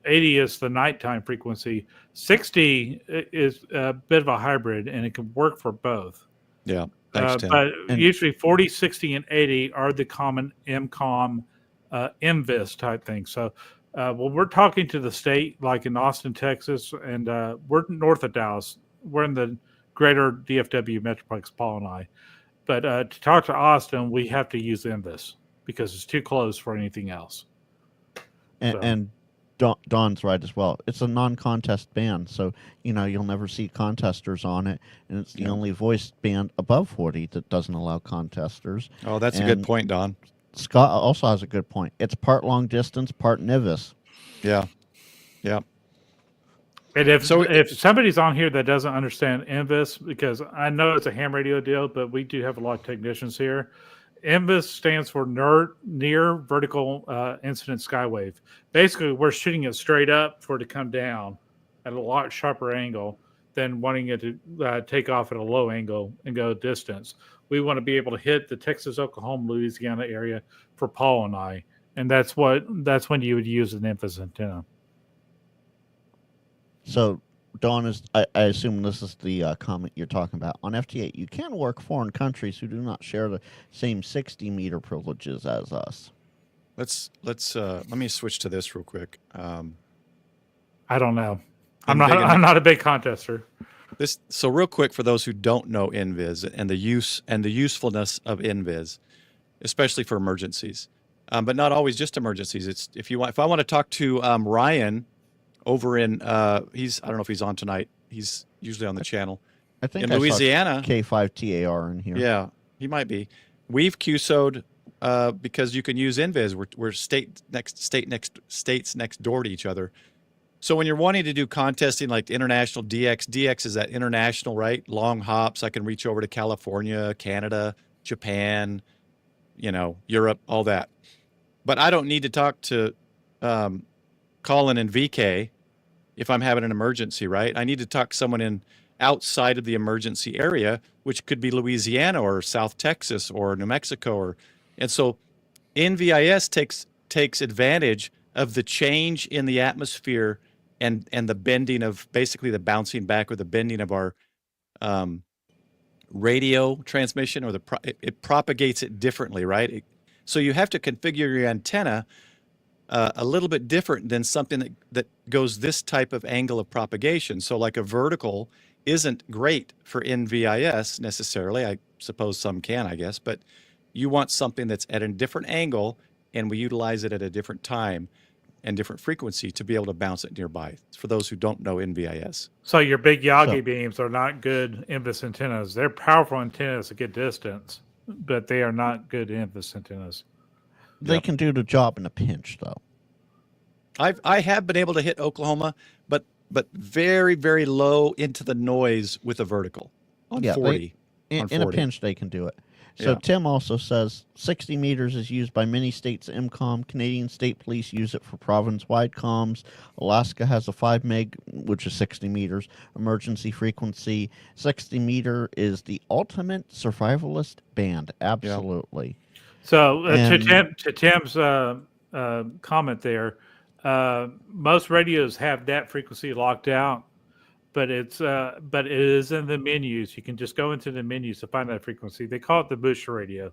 80 is the nighttime frequency. 60 is a bit of a hybrid, and it can work for both. Yeah. Thanks, Tim. But usually 40, 60, and 80 are the common MCOM nvis type thing. So when we're talking to the state, like in Austin, Texas, and we're north of Dallas, we're in the greater DFW Metroplex, Paul and I. But to talk to Austin, we have to use nvis because it's too close for anything else. And Don's right as well. It's a non-contest band, so you'll never see contesters on it, and it's the only voice band above 40 that doesn't allow contesters. Oh, that's a good point, Don. Scott also has a good point. It's part long distance, part nvis. Yeah. Yeah. And if somebody's on here that doesn't understand nvis, because I know it's a ham radio deal, but we do have a lot of technicians here. nvis stands for near vertical incident skywave. Basically, we're shooting it straight up for it to come down at a lot sharper angle than wanting it to take off at a low angle and go distance. We want to be able to hit the Texas, Oklahoma, Louisiana area for Paul and I, and that's when you would use an nvis antenna. So, Dawn, I assume this is the comment you're talking about. On FT8, you can work foreign countries who do not share the same 60 meter privileges as us. Let me switch to this real quick. I don't know. I'm big not. I'm not a big contester. So real quick for those who don't know nvis and the use and the usefulness of nvis, especially for emergencies, but not always just emergencies. It's if I want to talk to Ryan over in I don't know if he's on tonight. He's usually on the channel I think in I Louisiana. saw K5TAR in here. Yeah, he might be. We've QSO'd because you can use nvis. We're states next door to each other. So when you're wanting to do contesting like international DX is that international, right? Long hops. I can reach over to California, Canada, Japan, Europe, all that. But I don't need to talk to Colin and VK if I'm having an emergency, right? I need to talk to someone outside of the emergency area, which could be Louisiana or South Texas or New Mexico, and so NVIS takes advantage of the change in the atmosphere and the bending of basically the bouncing back or the bending of our radio transmission, or it propagates it differently, right? So you have to configure your antenna a little bit different than something that goes this type of angle of propagation. So like a vertical isn't great for NVIS necessarily. I suppose some can, I guess, but you want something that's at a different angle, and we utilize it at a different time and different frequency to be able to bounce it nearby. For those who don't know NVIS. So your big Yagi beams are not good NVIS antennas. They're powerful antennas at good distance, but they are not good NVIS antennas. They can do the job in a pinch, though. I have been able to hit Oklahoma, but very, very low into the noise with a vertical on 40. In a pinch, they can do it. So Tim also says 60 meters is used by many states' MCOM. Canadian State Police use it for province-wide comms. Alaska has a 5 meg, which is 60 meters, emergency frequency. 60 meter is the ultimate survivalist band. Absolutely. Yeah. So to Tim's comment there, most radios have that frequency locked out. But it is in the menus. You can just go into the menus to find that frequency. They call it the Bush radio,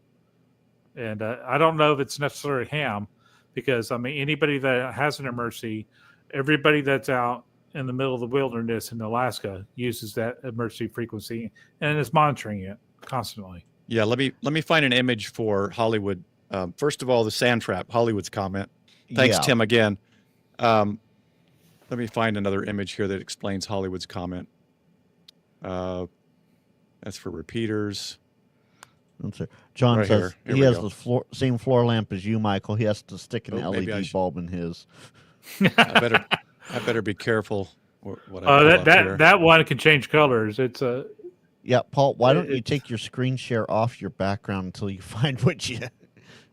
and I don't know if it's necessarily ham, because anybody that has an emergency, everybody that's out in the middle of the wilderness in Alaska uses that emergency frequency and is monitoring it constantly. Yeah, let me find an image for Hollywood. First of all, the sand trap, Hollywood's comment. Thanks, Tim, again. Let me find another image here that explains Hollywood's comment. That's for repeaters. John right says here he has the same floor lamp as you, Michael. He has to stick an LED bulb in his. I better be careful. What I that one can change colors. It's a. Yeah, Paul. Why don't you take your screen share off your background until you find what you.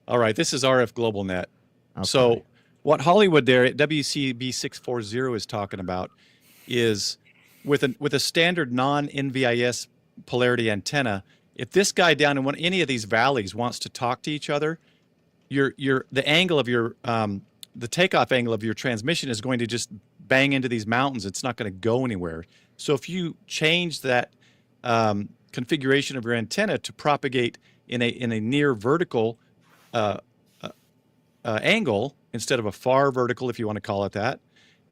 All right, this is RF Global Net. Okay. So what Hollywood there at WCB 640 is talking about is with a standard non-NVIS polarity antenna. If this guy down in any of these valleys wants to talk to each other, the angle of your the takeoff angle of your transmission is going to just bang into these mountains. It's not going to go anywhere. So if you change that configuration of your antenna to propagate in a near vertical angle instead of a far vertical, if you want to call it that,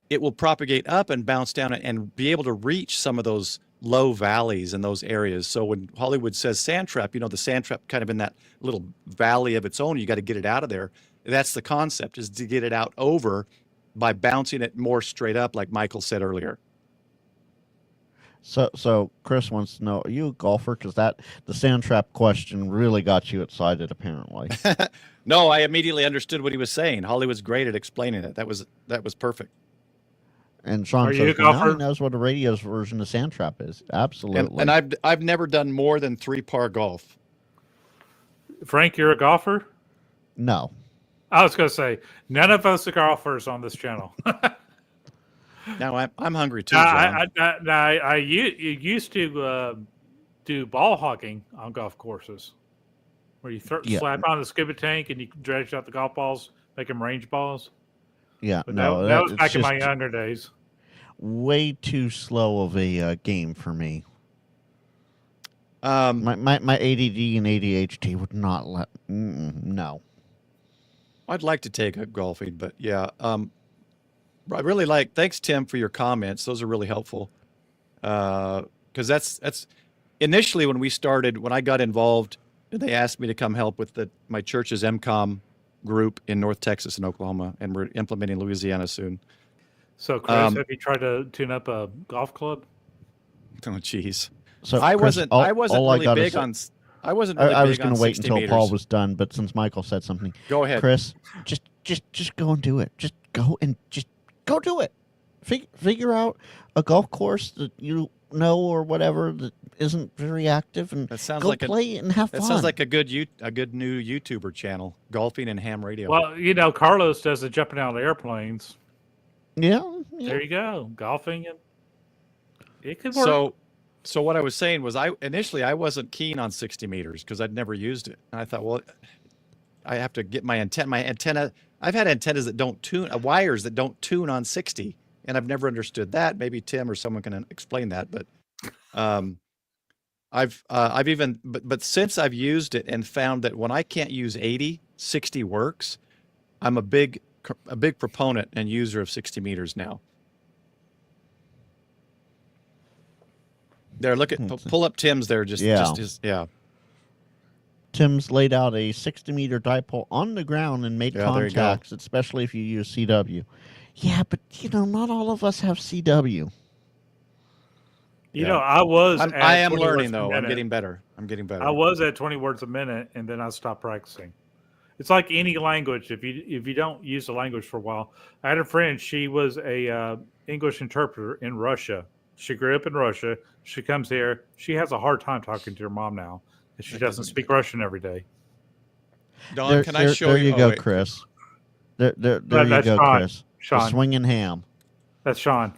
it will propagate up and bounce down and be able to reach some of those low valleys in those areas. So when Hollywood says sand trap, the sand trap kind of in that little valley of its own, you got to get it out of there. That's the concept, is to get it out over by bouncing it more straight up, like Michael said earlier. So Chris wants to know, are you a golfer? Because the sand trap question really got you excited, apparently. No, I immediately understood what he was saying. Hollywood's great at explaining it. That was perfect. And Sean says, now he knows what a radio's version of sand trap is. Absolutely. And I've never done more than 3-par golf. Frank, you're a golfer? No. I was going to say, none of us are golfers on this channel. Now I'm hungry too, John. I used to do ball hogging on golf courses, where you slap on the scuba tank and you dredge out the golf balls, make them range balls. Yeah, but that was back in my younger days. Way too slow of a game for me. My ADD and ADHD would not let. No. I'd like to take up golfing, but yeah. I really like. Thanks, Tim, for your comments. Those are really helpful. Because that's initially when we started. When I got involved, they asked me to come help with my church's MCOM group in North Texas and Oklahoma, and we're implementing Louisiana soon. So, Chris, have you tried to tune up a golf club? Oh, jeez. So I Chris, wasn't. all- I wasn't all I really gotta big say- on. I wasn't really I was big going on to wait 60 until meters. Paul was done, but since Michael said something, Go ahead. Chris, just go and do it. Just go do it. Figure out a golf course that you know or whatever that isn't very active, and That sounds go like play it and have That fun. sounds like a good new YouTuber channel, Golfing and Ham Radio. Well, Carlos does the jumping out of airplanes. yeah. There you go, golfing, and it could work. So what I was saying was, initially I wasn't keen on 60 meters because I'd never used it, and I thought, well, I have to get my antenna. My antenna. I've had antennas that don't tune, wires that don't tune on 60, and I've never understood that. Maybe Tim or someone can explain that, but I've even but since I've used it and found that when I can't use 80, 60 works. I'm a big proponent and user of 60 meters now. There, look at pull up Tim's there. Yeah. Tim's laid out a 60-meter dipole on the ground and made Yeah, there you go. contacts, especially if you use CW. Yeah, but not all of us have CW. I was. I am 20 learning words a though. I'm minute. getting better. I was at 20 words a minute, and then I stopped practicing. It's like any language. If you don't use the language for a while, I had a friend. She was a English interpreter in Russia. She grew up in Russia. She comes here. She has a hard time talking to her mom now, because she doesn't speak Russian every day. Don, can I show there you? you go, Chris. There you that's go, Sean. Chris. Sean. The swinging ham. That's Sean.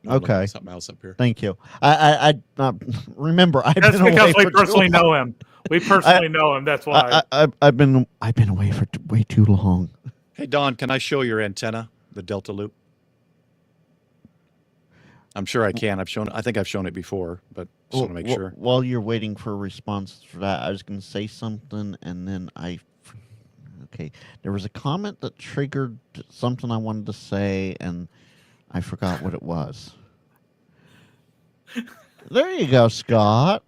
No, look at Okay. something else up here. Thank you. I remember. I've That's been because away we for too personally long. know him. We personally know him. That's why. I've been away for way too long. Hey Don, can I show your antenna, the Delta Loop? I'm sure I can. I think I've shown it before, but just want to make sure. While you're waiting for a response for that, I was going to say something, and then okay, there was a comment that triggered something I wanted to say, and I forgot what it was. There you go, Scott.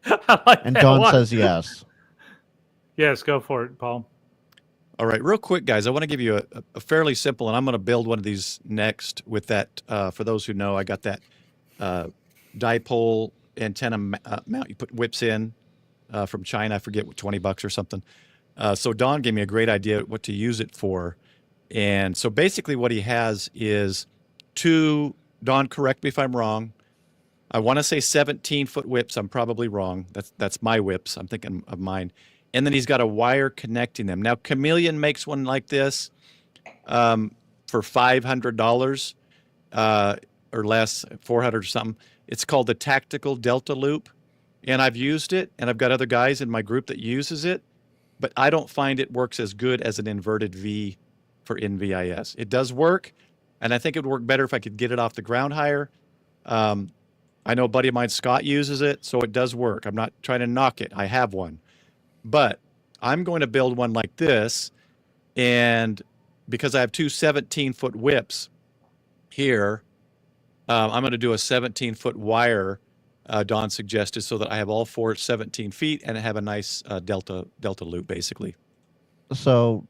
I like And that Don one. says yes. Yes, go for it, Paul. All right, real quick, guys, I want to give you a fairly simple, and I'm going to build one of these next with that. For those who know, I got that dipole antenna mount you put whips in from China. I forget what, $20 or something. So Don gave me a great idea what to use it for. And so basically what he has is Don, correct me if I'm wrong. I want to say 17-foot whips. I'm probably wrong. That's my whips. I'm thinking of mine. And then he's got a wire connecting them. Now, Chameleon makes one like this for $500 or less, 400 or something. It's called the Tactical Delta Loop. And I've used it, and I've got other guys in my group that uses it. But I don't find it works as good as an inverted V for NVIS. It does work, and I think it would work better if I could get it off the ground higher. I know a buddy of mine, Scott, uses it, so it does work. I'm not trying to knock it. I have one. But I'm going to build one like this, and because I have two 17-foot whips here, I'm going to do a 17-foot wire, Don suggested, so that I have all four 17 feet and have a nice delta loop, basically. So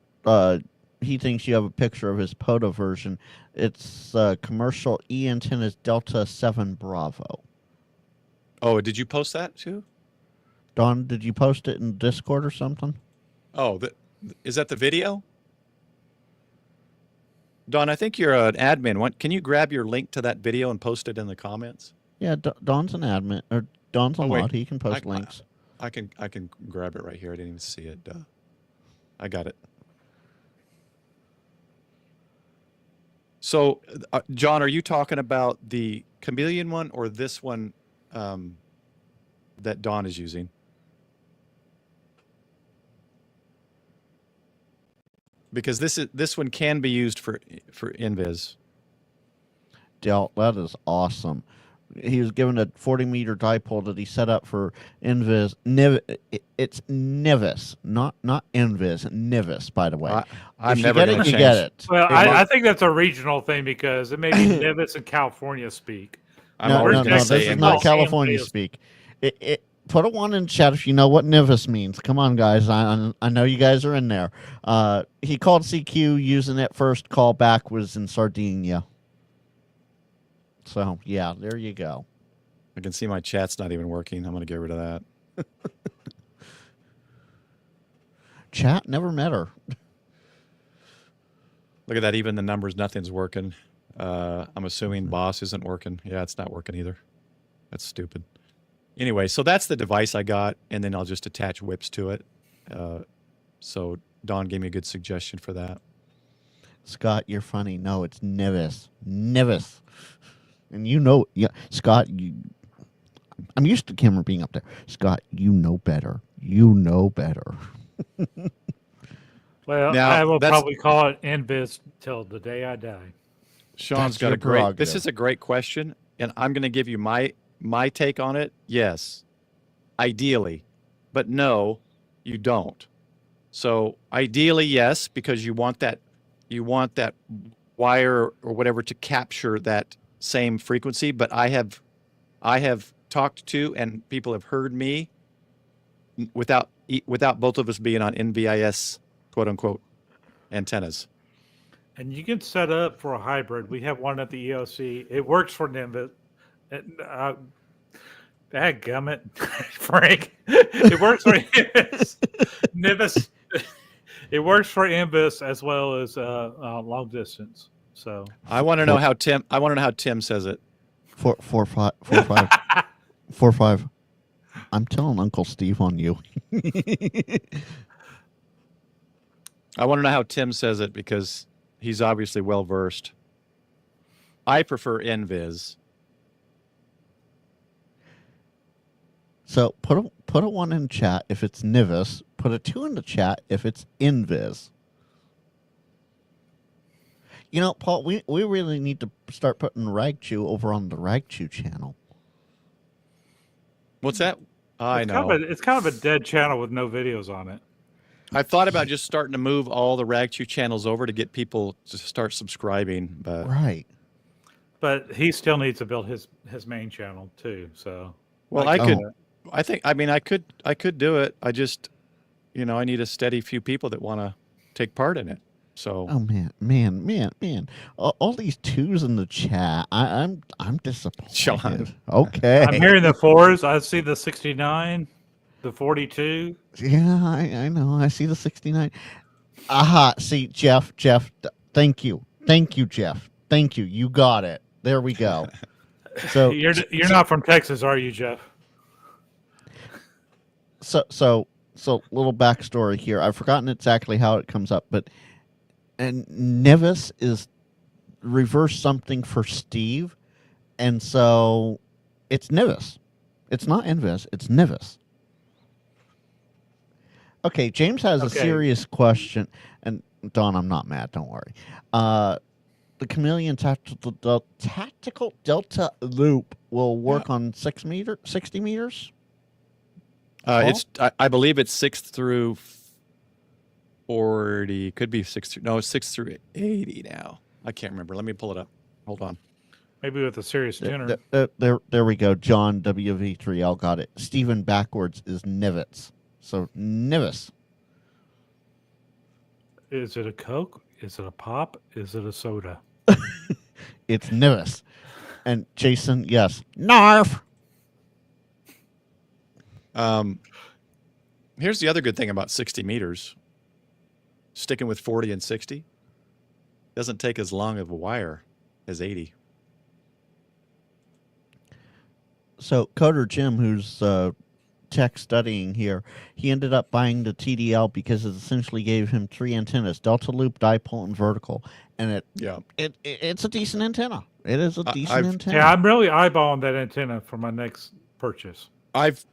he thinks you have a picture of his POTA version. It's commercial E antennas Delta 7 Bravo. Oh, did you post that too? Don, did you post it in Discord or something? Oh, is that the video? Don, I think you're an admin. Can you grab your link to that video and post it in the comments? Yeah, Don's an admin, or Don's a mod. He can post links. I can grab it right here. I didn't even see it. I got it. So, John, are you talking about the Chameleon one or this one that Don is using? Because this one can be used for nvis. Del, that is awesome. He was given a 40-meter dipole that he set up for nvis. It's nvis, not nvis. Nvis, by the way. I'm if you never get going it, to you change. get it. Well, Hey, Mark. I think that's a regional thing because it may be Nevis and California speak. I'm No, always no, going no. to say This is invis. not California Invis. speak. Put a 1 in chat if you know what nvis means. Come on, guys. I know you guys are in there. He called CQ using it first. Call back was in Sardinia. So yeah, there you go. I can see my chat's not even working. I'm going to get rid of that. Chat never met her. Look at that. Even the numbers, nothing's working. I'm assuming boss isn't working. Yeah, it's not working either. That's stupid. Anyway, so that's the device I got, and then I'll just attach whips to it. So Don gave me a good suggestion for that. Scott, you're funny. No, it's Nevis. Nevis. And you know, yeah, Scott, I'm used to camera being up there. Scott, you know better. You know better. Well, Now, I will that's- probably call it Invis till the day I die. Sean's That's got your a great. This prerogative. is a great question, and I'm going to give you my take on it. Yes, ideally, but no, you don't. So ideally, yes, because you want that wire or whatever to capture that same frequency. But I have talked to and people have heard me without both of us being on NVIS quote unquote antennas. And you can set up for a hybrid. We have one at the EOC. It works for Nimbus. Dadgummit, Frank. It works for Nimbus. It works for Invis as well as long distance. So I want to know how Tim says it. 4-5. I'm telling Uncle Steve on you. I want to know how Tim says it because he's obviously well versed. I prefer NVIS. So put a 1 in chat if it's Nivis. Put a 2 in the chat if it's Invis. You know, Paul, we really need to start putting Ragchew over on the Ragchew channel. What's that? I know. it's kind of a dead channel with no videos on it. I thought about just starting to move all the Ragchew channels over to get people to start subscribing, but Right. But he still needs to build his main channel too. So well, Like, I could do it. I just, I need a steady few people that want to take part in it. So Oh man. All these 2s in the chat. I'm disappointed. Sean. Okay. I'm hearing the 4s. I see the 69, the 42. Yeah, I know. I see the 69. Aha. See, Jeff, thank you, Jeff. Thank you. You got it. There we go. So You're not from Texas, are you, Jeff? So little backstory here. I've forgotten exactly how it comes up, but and Nevis is reverse something for Steve, and so it's Nevis. It's not Invis. It's Nevis. Okay, James has a Okay. serious question, and Don, I'm not mad. Don't worry. The Chameleon tactical delta loop will work on 60 meters. I believe it's 6 through 40. Could be 6 through. No, it's 6 through 80 now. I can't remember. Let me pull it up. Hold on. Maybe with a serious tuner. There we go. John WV3L got it. Steven backwards is Nivets. So Nivis. Is it a Coke? Is it a pop? Is it a soda? It's Nivis. And Jason, yes. Narf. Here's the other good thing about 60 meters. Sticking with 40 and 60 doesn't take as long of a wire as 80. So Coder Jim, who's tech studying here, he ended up buying the TDL because it essentially gave him 3 antennas: delta loop, dipole, and vertical. And it's a decent antenna. It is a decent antenna. Yeah, I'm really eyeballing that antenna for my next purchase. I've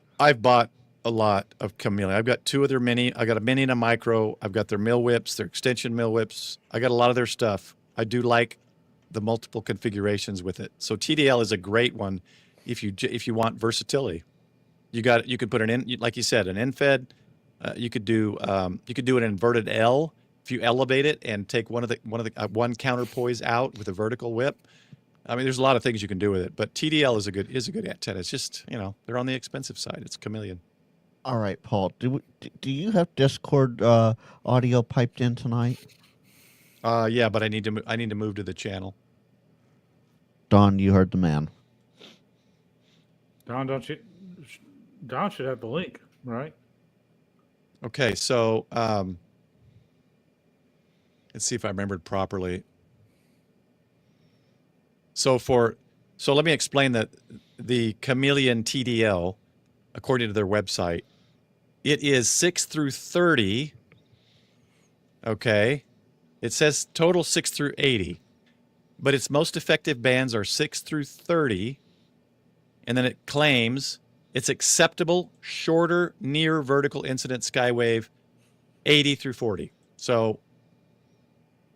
bought a lot of Chameleon. I've got 2 of their mini. I got a mini and a micro. I've got their mill whips, their extension mill whips. I got a lot of their stuff. I do like the multiple configurations with it. So TDL is a great one. if you want versatility. You could put like you said, an end-fed. You could do an inverted L if you elevate it and take one counterpoise out with a vertical whip. I mean, there's a lot of things you can do with it, but TDL is a good antenna. It's just, they're on the expensive side. It's Chameleon. All right, Paul. Do you have Discord audio piped in tonight? Yeah, but I need to move to the channel. Don, you heard the man. Don, Don should have the link, right? Okay, so let's see if I remembered properly. So let me explain that the Chameleon TDL, according to their website, it is 6 through 30. Okay, it says total 6 through 80, but its most effective bands are 6 through 30, and then it claims it's acceptable shorter near vertical incident skywave 80 through 40. So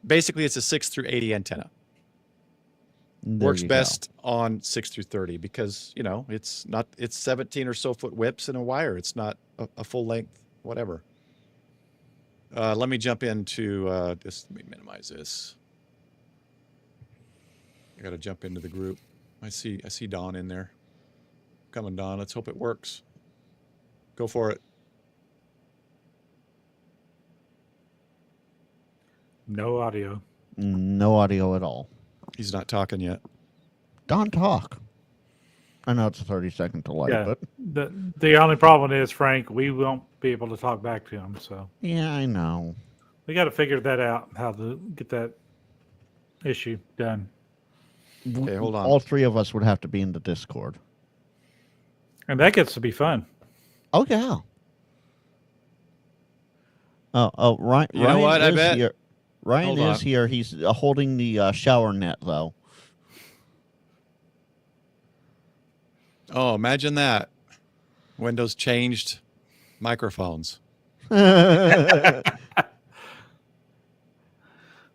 basically it's a 6 through 80 antenna. Works best on 6 through 30 because, it's 17 or so foot whips in a wire. It's not a full length, whatever. Let me jump into let me minimize this. I got to jump into the group. I see Don in there. Come on, Don. Let's hope it works. Go for it. No audio. No audio at all. He's not talking yet. Don, talk. I know it's a 30-second delay, Yeah. but The only problem is, Frank, we won't be able to talk back to him. So yeah, I know. we got to figure that out, how to get that issue done. Okay, hold on. All three of us would have to be in the Discord. And that gets to be fun. Oh yeah. Oh, Ryan. You know what? I bet. Here. Ryan Hold is on. here. He's holding the shower net, though. Oh, imagine that. Windows changed microphones. Well,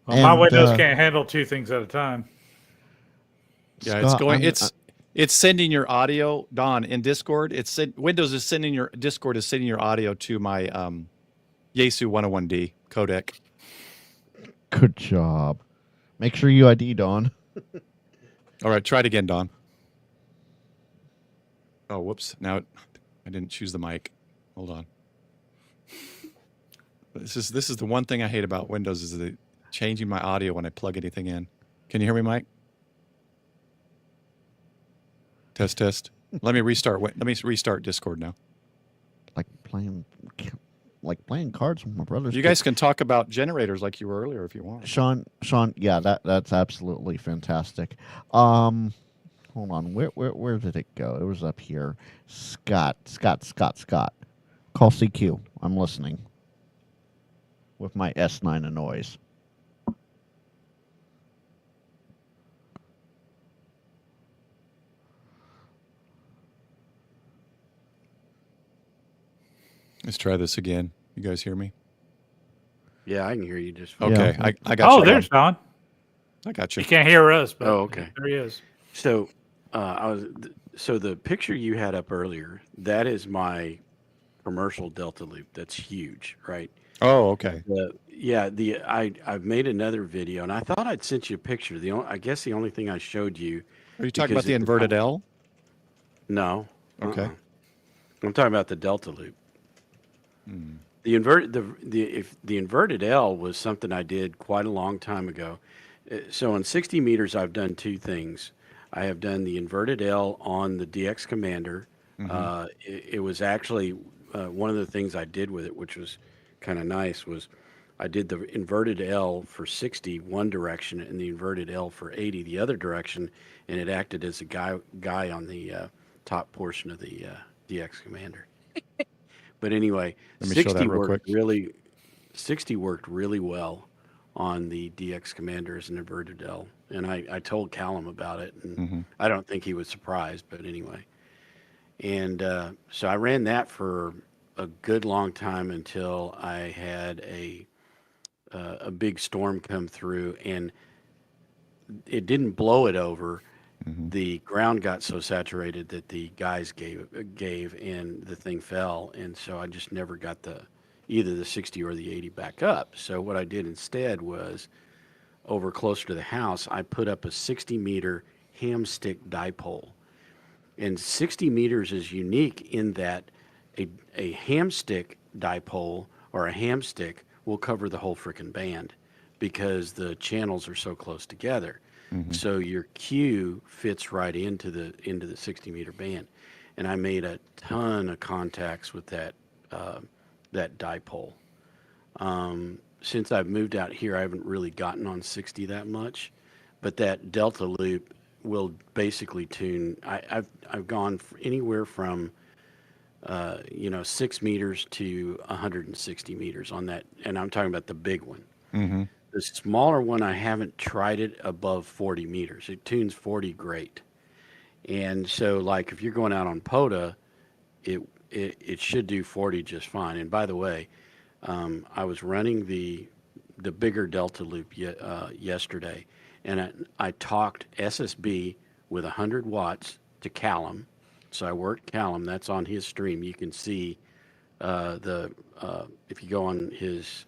my And, Windows can't handle two things at a time. Yeah, Scott, it's sending your audio, Don, in Discord. Windows is sending your Discord is sending your audio to my Yaesu 101D codec. Good job. Make sure you ID, Don. All right, try it again, Don. Oh, whoops. Now I didn't choose the mic. Hold on. This is the one thing I hate about Windows is the changing my audio when I plug anything in. Can you hear me, Mike? Test. Let me restart Discord now. Like playing cards with my brothers. You guys can talk about generators like you were earlier if you want. Sean, yeah, that's absolutely fantastic. Hold on, where did it go? It was up here. Scott. Call CQ. I'm listening. With my S9 noise. Let's try this again. You guys hear me? Yeah, I can hear you just fine. Okay, Yeah. I got you. There's Don. I got you. You can't hear us, but Oh, okay. there he is. So, so the picture you had up earlier, that is my commercial Delta loop. That's huge, right? Oh, okay. I've made another video, and I thought I'd sent you a picture. I guess the only thing I showed you. Are you talking because about the at the inverted time- L? No. Okay. I'm talking about the Delta loop. The inverted L was something I did quite a long time ago. So on 60 meters, I've done two things. I have done the inverted L on the DX Commander. It was actually one of the things I did with it, which was kind of nice, was I did the inverted L for 60 one direction and the inverted L for 80 the other direction, and it acted as a guy on the top portion of the DX Commander. But anyway, Let me show that 60 real worked quick. really 60 worked really well on the DX Commander as an inverted L. And I told Callum about it, and I don't think he was surprised, but anyway. And so I ran that for a good long time until I had a big storm come through, and it didn't blow it over. the ground got so saturated that the guys gave and the thing fell, and so I just never got either the 60 or the 80 back up. So what I did instead was, over closer to the house, I put up a 60-meter hamstick dipole. And 60 meters is unique in that a hamstick dipole or a hamstick will cover the whole frickin' band because the channels are so close together. So your Q fits right into the 60-meter band. And I made a ton of contacts with that dipole. Since I've moved out here, I haven't really gotten on 60 that much, but that Delta loop will basically tune. I've gone anywhere from 6 meters to 160 meters on that, and I'm talking about the big one. The smaller one, I haven't tried it above 40 meters. It tunes 40 great, and so like if you're going out on POTA, it should do 40 just fine. And by the way, I was running the bigger Delta loop yesterday, and I talked SSB with 100 watts to Callum. So I worked Callum. That's on his stream. You can see if you go on his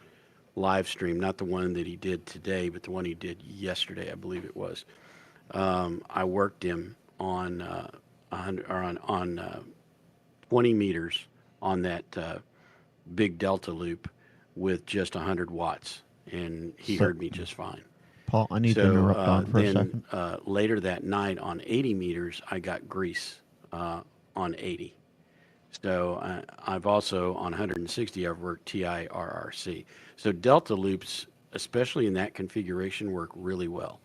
live stream, not the one that he did today, but the one he did yesterday, I believe it was. I worked him on 20 meters on that big Delta loop with just 100 watts, and he heard me just fine. Paul, I need to interrupt on for a second. Later that night on 80 meters, I got grease on 80. So I've also, on 160, I've worked TIRRC. So Delta loops, especially in that configuration, work really well.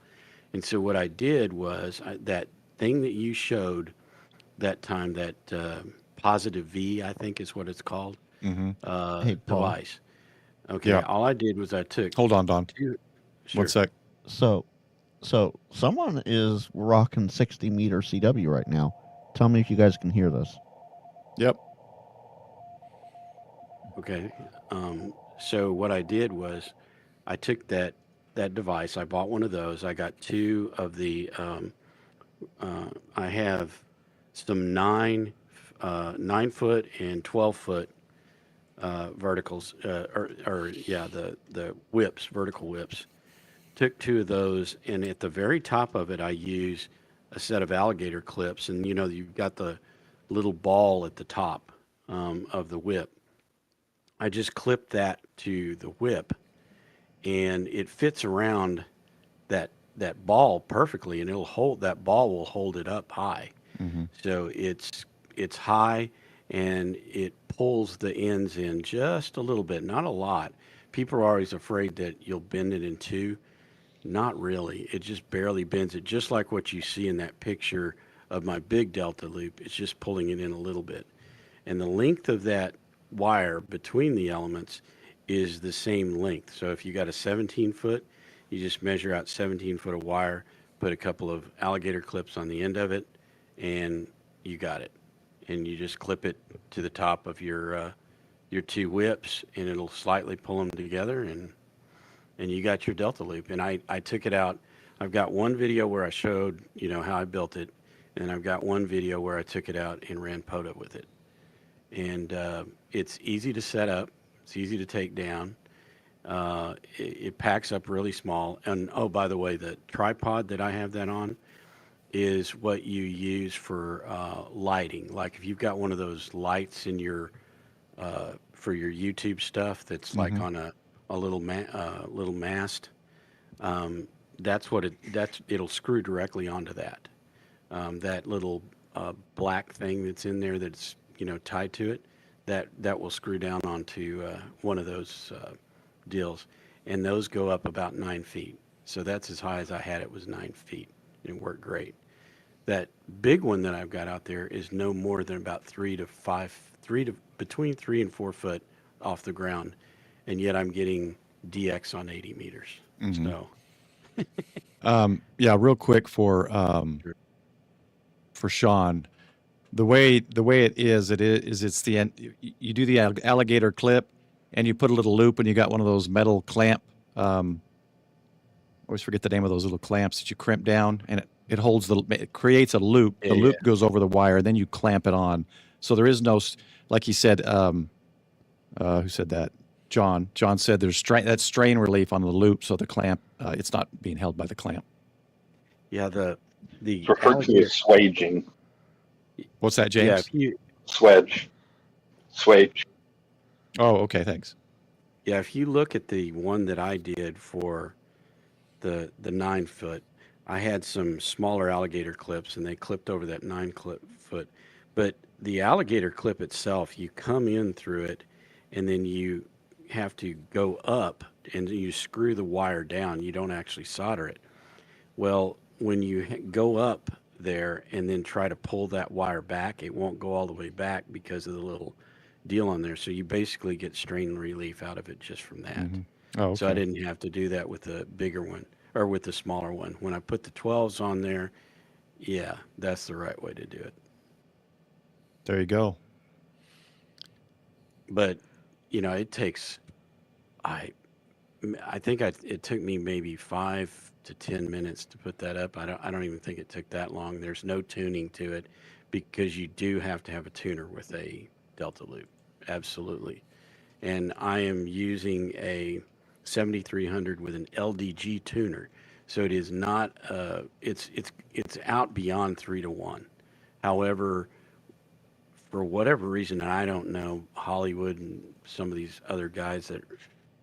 And so what I did was that thing that you showed that time, that positive V, I think is what it's called, Hey, Paul. device. Okay, Yeah. all I did was I took Hold on, Don. two. One sec. So someone is rocking 60 meter CW right now. Tell me if you guys can hear this. Yep. Okay. So what I did was I took that device. I bought one of those. I got two of the. I have some 9-foot and 12-foot verticals, the whips, vertical whips. Took two of those, and at the very top of it, I use a set of alligator clips, and you've got the little ball at the top of the whip. I just clipped that to the whip, and it fits around that ball perfectly, and that ball will hold it up high. So it's high, and it pulls the ends in just a little bit, not a lot. People are always afraid that you'll bend it in two. Not really. It just barely bends it, just like what you see in that picture of my big Delta loop. It's just pulling it in a little bit. And the length of that wire between the elements is the same length. So if you got a 17-foot, you just measure out 17 foot of wire, put a couple of alligator clips on the end of it, and you got it. And you just clip it to the top of your two whips, and it'll slightly pull them together, and you got your Delta loop. And I took it out. I've got one video where I showed how I built it, and I've got one video where I took it out and ran POTA with it. And it's easy to set up. It's easy to take down. It packs up really small. And oh, by the way, the tripod that I have that on is what you use for lighting. Like if you've got one of those lights in your for your YouTube stuff that's like on a little mast. That's what it'll screw directly onto that. That little black thing that's in there that's tied to it, that will screw down onto one of those deals, and those go up about 9 feet. So that's as high as I had it, was 9 feet. It worked great. That big one that I've got out there is no more than about between 3 and 4 foot off the ground, and yet I'm getting DX on 80 meters. So, yeah, real quick for Sean, the way it is it's the end. You do the alligator clip, and you put a little loop, and you got one of those metal clamp. Always forget the name of those little clamps that you crimp down, and It holds it creates a loop. The loop goes over the wire, then you clamp it on. So there is no, like he said, who said that? John. John said there's strain relief on the loop, so the clamp, it's not being held by the clamp. Yeah, the It's referred to as swaging. What's that, James? Yeah, Swage. Oh, okay, thanks. Yeah, if you look at the one that I did for the 9 foot, I had some smaller alligator clips and they clipped over that 9 foot. But the alligator clip itself, you come in through it and then you have to go up and you screw the wire down. You don't actually solder it. Well, when you go up there and then try to pull that wire back, it won't go all the way back because of the little deal on there. So you basically get strain relief out of it just from that. Mm-hmm. Oh, okay. So I didn't have to do that with the bigger one or with the smaller one. When I put the 12s on there, yeah, that's the right way to do it. There you go. But, you know, it takes, I think it took me maybe 5 to 10 minutes to put that up. I don't even think it took that long. There's no tuning to it because you do have to have a tuner with a Delta loop. Absolutely. And I am using a 7300 with an LDG tuner. So it is not, it's out beyond 3-to-1. However, for whatever reason, and I don't know, Hollywood and some of these other guys that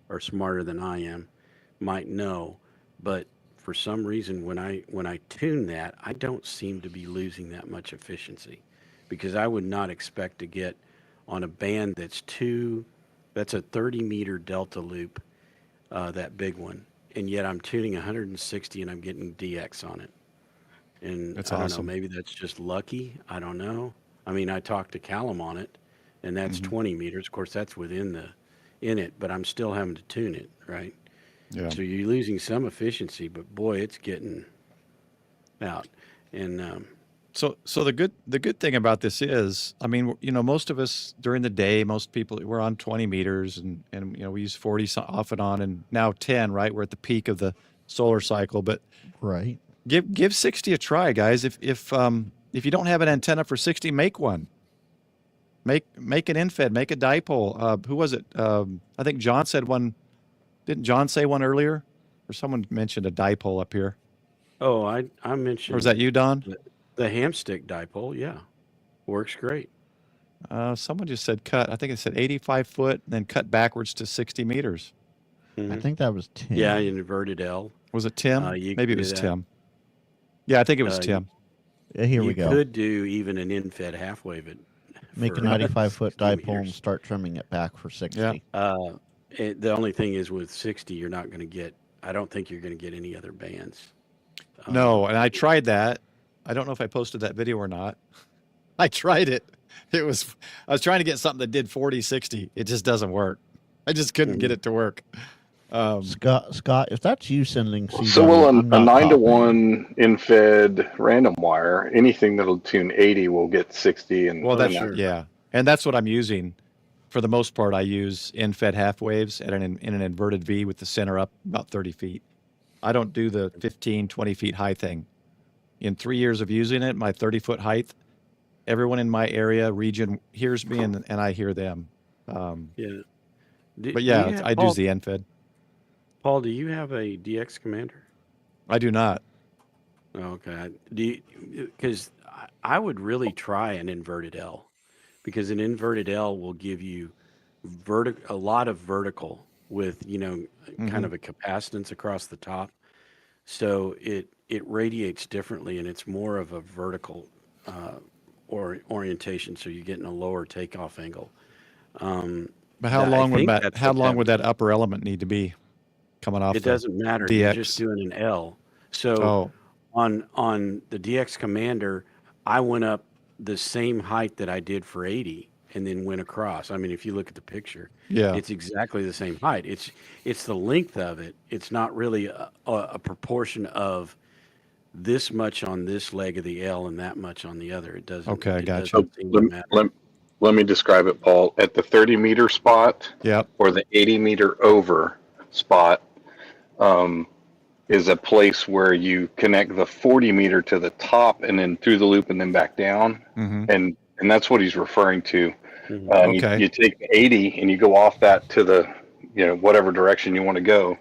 are smarter than I am might know, but for some reason, when I tune that, I don't seem to be losing that much efficiency, because I would not expect to get on a band that's a 30-meter Delta loop, that big one, and yet I'm tuning 160 and I'm getting DX on it. And That's I don't awesome. know, maybe that's just lucky. I don't know. I mean, I talked to Callum on it, and that's 20 meters. Of course, that's in it, but I'm still having to tune it, right? Yeah. So you're losing some efficiency, but boy, it's getting out. And So the good thing about this is, I mean, you know, most of us during the day, most people, we're on 20 meters and you know, we use 40 off and on, and now 10, right? We're at the peak of the solar cycle, but Right. give 60 a try, guys. If you don't have an antenna for 60, make one. Make an infed, make a dipole. Who was it? I think John said one. Didn't John say one earlier? Or someone mentioned a dipole up here. oh, I mentioned Or was that you, Don? the hamstick dipole. Yeah, works great. Someone just said cut. I think it said 85 foot, then cut backwards to 60 meters. Mhm. I think that was 10. Yeah, an inverted L. Was it Tim? You Maybe it could was do that. Tim. Yeah, I think it was Uh, Tim. Yeah, here we You go. could do even an infed half wave it. Make a for 95-foot 60 dipole and meters. start trimming it back for 60. Yeah. The only thing is with 60, you're not going to get. I don't think you're going to get any other bands. No, and I tried that. I don't know if I posted that video or not. I tried it. I was trying to get something that did 40, 60. It just doesn't work. I just couldn't get it to work. Scott, if that's you sending CW, So will I'm a not 9-to-1 infed random wire, anything that'll tune 80 will get 60. And Well, that's and yeah, and that's what I'm using. For the most part, I use in-fed half waves in an inverted V with the center up about 30 feet. I don't do the 15, 20 feet high thing. In 3 years of using it, my 30-foot height, everyone in my area region hears me and I hear them. Yeah. But yeah, I use the in-fed. Paul, do you have a DX commander? I do not. Okay. Because I would really try an inverted L, because an inverted L will give you a lot of vertical with, kind of a capacitance across the top. So it radiates differently, and it's more of a vertical orientation. So you're getting a lower takeoff angle. But how long would that upper element need to be coming off? It doesn't matter. DX? You're just doing an L. So on the DX Commander, I went up the same height that I did for 80 and then went across. I mean, if you look at the picture, it's exactly the same height. It's the length of it. It's not really a proportion of this much on this leg of the L and that much on the other. It doesn't. Okay, I got So let me describe it, Paul. At the 30-meter spot, Yep. or the 80-meter over spot, is a place where you connect the 40 meter to the top and then through the loop and then back down. Mm-hmm. And that's what he's referring to. Mhm. Okay. You take the 80 and you go off that to the, whatever direction you want to go.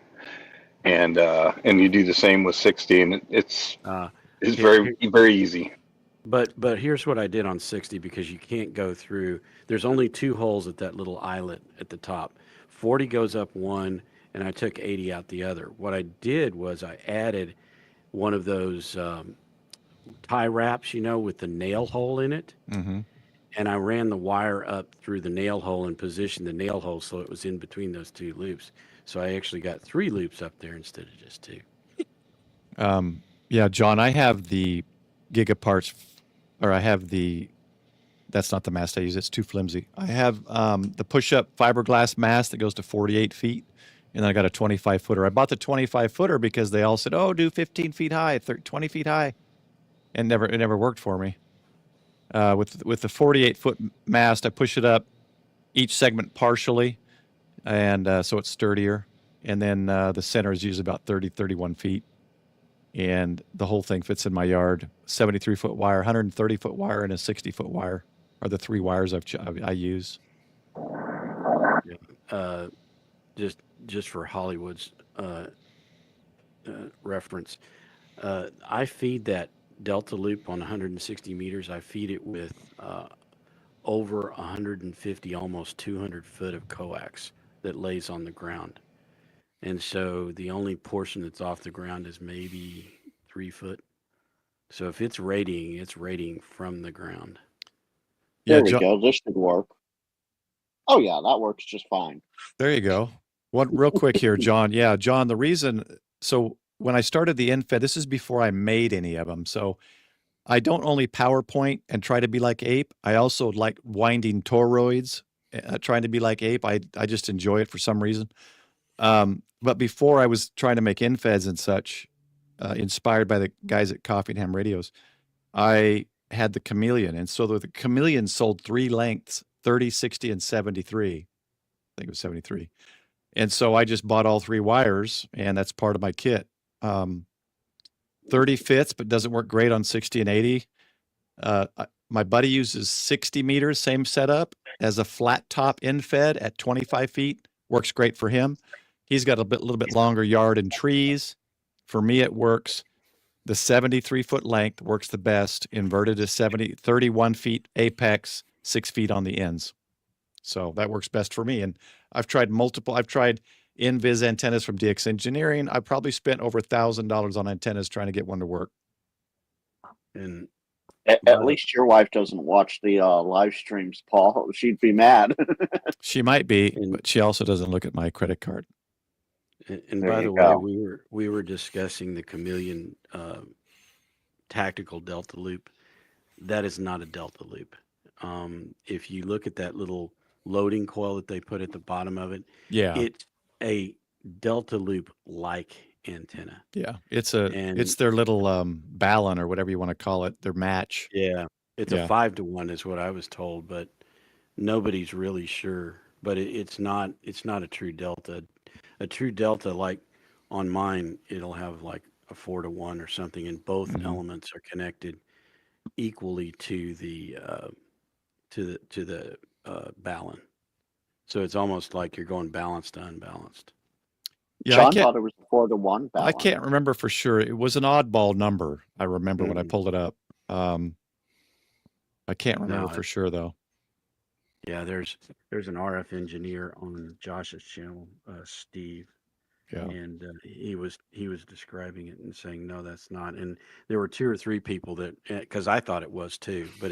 And you do the same with 60, and it's Here- very, very easy. But here's what I did on 60, because you can't go through. There's only 2 holes at that little eyelet at the top. 40 goes up one, and I took 80 out the other. What I did was I added one of those tie wraps, with the nail hole in it, Mm-hmm. and I ran the wire up through the nail hole and positioned the nail hole so it was in between those 2 loops. So I actually got 3 loops up there instead of just 2. Yeah, John, I have the Gigaparts, or I have that's not the mast I use. It's too flimsy. I have the push-up fiberglass mast that goes to 48 feet, and then I got a 25-footer. I bought the 25-footer because they all said, oh, do 15 feet high, 20 feet high, and it never worked for me. With the 48-foot mast, I push it up each segment partially, and so it's sturdier. And then the center is usually about 31 feet. And the whole thing fits in my yard. 73-foot wire, 130-foot wire, and a 60-foot wire are the 3 wires I use. Just for Hollywood's reference, I feed that Delta loop on 160 meters. I feed it with over 150, almost 200 foot of coax that lays on the ground. And so the only portion that's off the ground is maybe 3 foot. So if it's radiating from the ground. There we go. This should work. Oh, yeah, that works just fine. There you go. One real quick here, John. Yeah, John, the reason, so when I started the InFed, this is before I made any of them. So I don't only PowerPoint and try to be like Ape. I also like winding toroids, trying to be like Ape. I just enjoy it for some reason. But before I was trying to make InFeds and such, inspired by the guys at Coffee and Ham Radios, I had the Chameleon. And so the Chameleon sold 3 lengths, 30, 60, and 73. I think it was 73. And so I just bought all 3 wires, and that's part of my kit. 30 fits, but doesn't work great on 60 and 80. My buddy uses 60 meters, same setup, as a flat top InFed at 25 feet. Works great for him. He's got a little bit longer yard and trees. For me, it works. The 73-foot length works the best, inverted to 31 feet apex, 6 feet on the ends. So that works best for me. And I've tried nvis antennas from DX Engineering. I probably spent over $1,000 on antennas trying to get one to work. And At least your wife doesn't watch the live streams, Paul. She'd be mad. She might be, but she also doesn't look at my credit card. And There by the you way, go. we were discussing the Chameleon tactical Delta loop. That is not a Delta loop. If you look at that little loading coil that they put at the bottom of it, Yeah. it's a Delta loop like antenna. Yeah. It's their little Ballon or whatever you want to call it, their match. Yeah, it's Yeah. a 5-to-1 is what I was told, but nobody's really sure. But it's not a true Delta. A true Delta, like on mine, it'll have like a 4-to-1 or something, and both Mhm. elements are connected equally to the Ballon. So it's almost like you're going balanced to unbalanced. Yeah, John thought it was a 4-to-1 I balance. can't remember for sure. It was an oddball number. I remember when I pulled it up. I can't remember No, for sure though. Yeah, there's an RF engineer on Josh's channel, Steve. Yeah. And he was describing it and saying, no, that's not. And there were 2 or 3 people that, because I thought it was too, but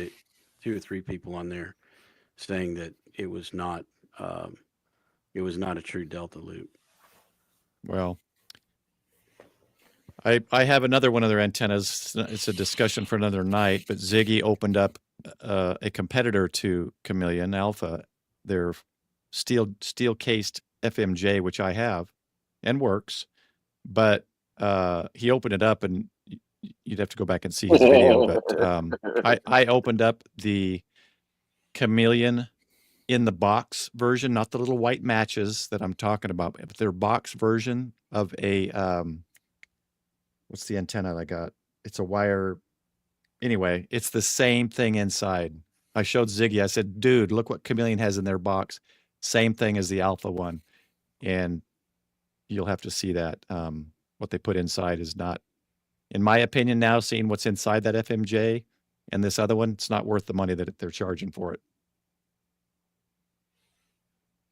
2 or 3 people on there saying that it was not a true Delta loop. Well, I have another one of their antennas. It's a discussion for another night, but Ziggy opened up a competitor to Chameleon Alpha, their steel cased FMJ, which I have and works, but he opened it up, and you'd have to go back and see his video. But I opened up the Chameleon in the box version, not the little white matches that I'm talking about, but their box version of a what's the antenna I got? It's a wire. Anyway, it's the same thing inside. I showed Ziggy. I said, dude, look what Chameleon has in their box. Same thing as the Alpha one. And you'll have to see that. What they put inside is not, in my opinion now, seeing what's inside that FMJ and this other one, it's not worth the money that they're charging for it.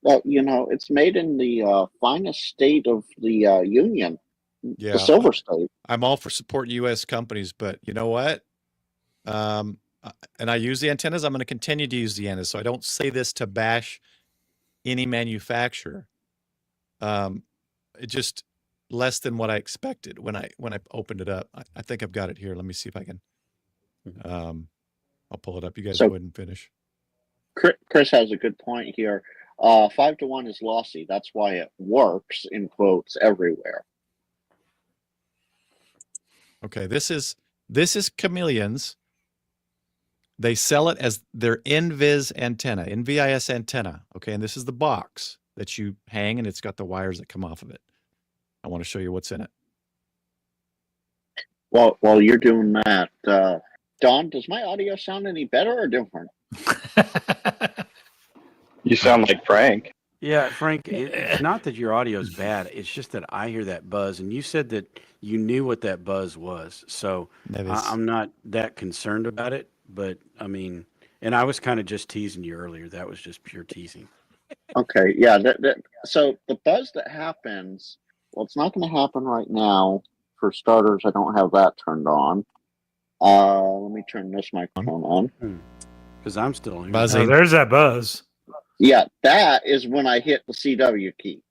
Well, it's made in the finest state of the Union, the Silver State. I'm all for supporting U.S. companies, but you know what? And I use the antennas. I'm going to continue to use the antennas. So I don't say this to bash any manufacturer. It just less than what I expected when I opened it up. I think I've got it here. Let me see if I can. I'll pull it up. You guys go ahead and finish. Chris has a good point here. 5-to-1 is lossy. That's why it works in quotes everywhere. Okay, this is Chameleon's. They sell it as their nvis antenna, nvis antenna. Okay, and this is the box that you hang, and it's got the wires that come off of it. I want to show you what's in it. Well, while you're doing that, Don, does my audio sound any better or different? You sound like Frank. Yeah, Frank, it's not that your audio is bad. It's just that I hear that buzz, and you said that you knew what that buzz was. So I'm not that concerned about it, but I mean, and I was kind of just teasing you earlier. That was just pure teasing. Okay, yeah. So the buzz that happens, well, it's not going to happen right now. For starters, I don't have that turned on. Let me turn this microphone on. Because I'm still on. Oh, there's that buzz. Yeah, that is when I hit the CW key.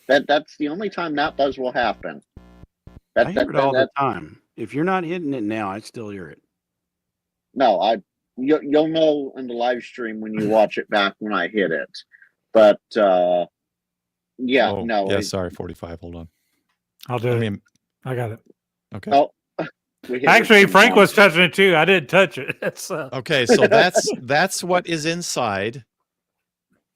That's the only time that buzz will happen. I hear it all the time. If you're not hitting it now, I still hear it. No, you'll know in the live stream when you watch it back when I hit it. But sorry, 45. Hold on. I'll do it. I got it. Okay. Oh, actually, Frank was touching it too. I didn't touch it. Okay, so that's what is inside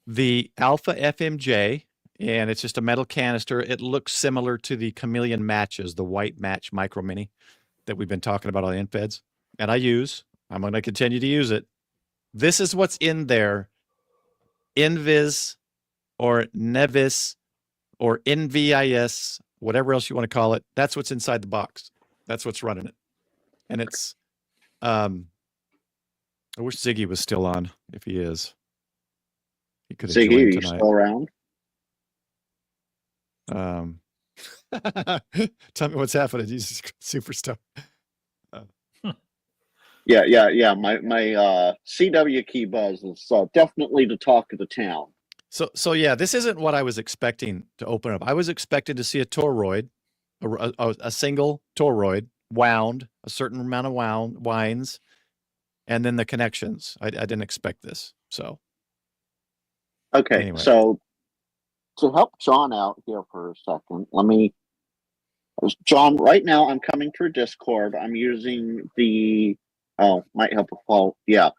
the Alpha FMJ, and it's just a metal canister. It looks similar to the Chameleon matches, the white match micro mini that we've been talking about on InFeds. And I'm going to continue to use it. This is what's in there. Nvis or nvis or nvis, whatever else you want to call it. That's what's inside the box. That's what's running it. And it's, I wish Ziggy was still on. If he is, he could have Ziggy, joined are you tonight. still around? Tell me what's happening. Jesus, superstar. Yeah. My CW key buzz is definitely the talk of the town. So yeah, this isn't what I was expecting to open up. I was expecting to see a toroid, a single toroid wound, a certain amount of winds, and then the connections. I didn't expect this. So okay, anyway. So to help John out here for a second, John, right now I'm coming through Discord. I'm using might help a fall. Yeah.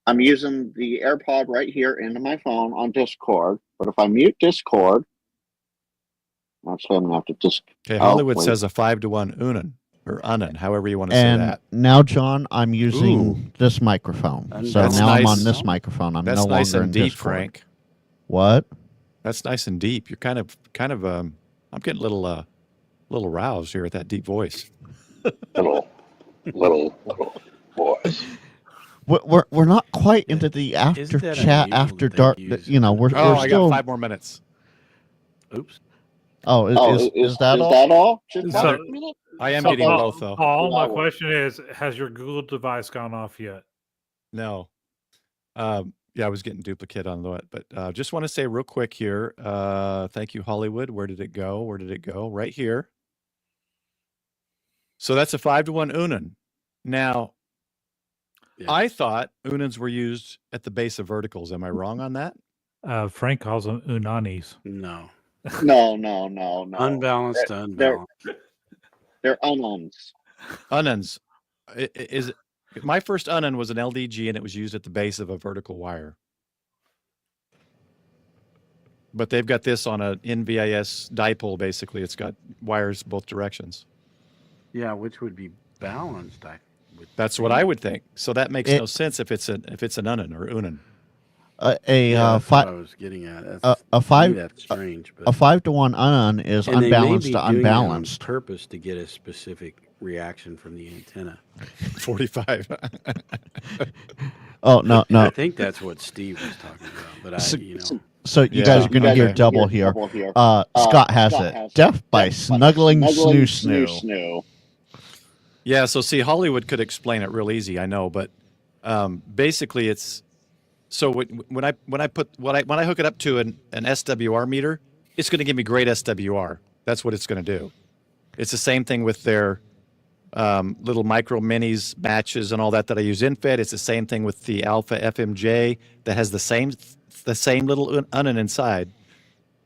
I'm using the AirPod right here into my phone on Discord. But if I mute Discord, actually I'm gonna have to just. Okay, Hollywood says a 5-to-1 unen or unen, however you want to say that. Now, John, I'm using this microphone. So That's now nice. I'm on this microphone. I'm That's no nice longer and in deep, Discord. Frank. What? That's nice and deep. You're kind of. I'm getting a little roused here at that deep voice. little voice. We're not quite into the after chat after dark. We're I still. got 5 more minutes. Oops. Is that all? That all? I am getting both though. Paul, my question is: has your Google device gone off yet? No. Yeah, I was getting duplicate on that, but just want to say real quick here. Thank you, Hollywood. Where did it go? Right here. So that's a 5-to-1 unen. Now, yeah. I thought unens were used at the base of verticals. Am I wrong on that? Frank calls them unanis. No. Unbalanced. They're unens. Unens. My first unen was an LDG, and it was used at the base of a vertical wire. But they've got this on a NVIS dipole. Basically, it's got wires both directions. Yeah, which would be balanced. That's what I would think. So that makes It- no sense if it's an unen or unen. That's what I was getting at. That's, a to me, 5 that's strange, but a 5-to-1 unon is and they may unbalanced be to doing that on unbalanced. purpose to get a specific reaction from the antenna. 45. Oh no, I no. think that's what Steve was talking about, but So you Yeah, guys are going to hear okay. double here. Scott has it. Death by snuggling snoo snoo. Yeah, so see, Hollywood could explain it real easy, I know, but basically it's so when I hook it up to an SWR meter, it's going to give me great SWR. That's what it's going to do. It's the same thing with their little micro minis matches and all that I use in Fed. It's the same thing with the Alpha FMJ that has the same little unen inside.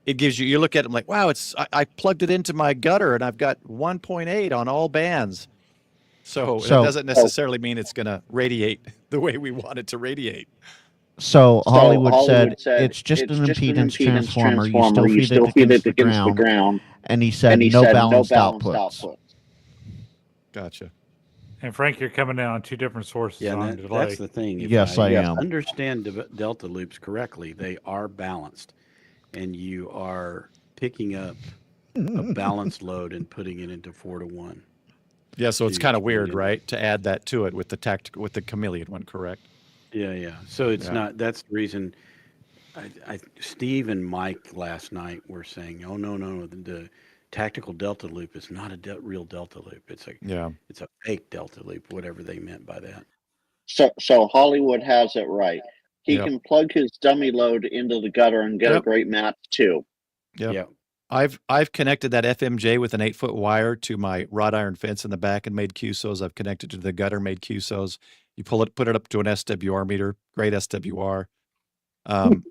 It gives you look at it like, wow, I plugged it into my gutter and I've got 1.8 on all bands. So it doesn't necessarily mean it's going to radiate the way we want it to radiate. So Hollywood said it's just an impedance transformer. You still feed it against the ground. And he said no balanced outputs. Gotcha. And Frank, you're coming in on two different sources Yeah, on delay. that's the thing. If Yes, I am. Understand delta loops correctly. They are balanced, and you are picking up a balanced load and putting it into 4-to-1. Yeah, so it's Huge kind of weird, million. right, to add that to it with the chameleon one, correct? Yeah. So it's Yeah. not. That's the reason. Steve and Mike last night were saying, "Oh no, the tactical delta loop is not a real delta loop. It's a fake delta loop." Whatever they meant by that. So Hollywood has it right. He Yep. can plug his dummy load into the gutter and get a Yep. great match too. Yep. Yeah. I've connected that FMJ with an 8-foot wire to my wrought iron fence in the back and made QSOs. I've connected to the gutter, made QSOs. You put it up to an SWR meter, great SWR. And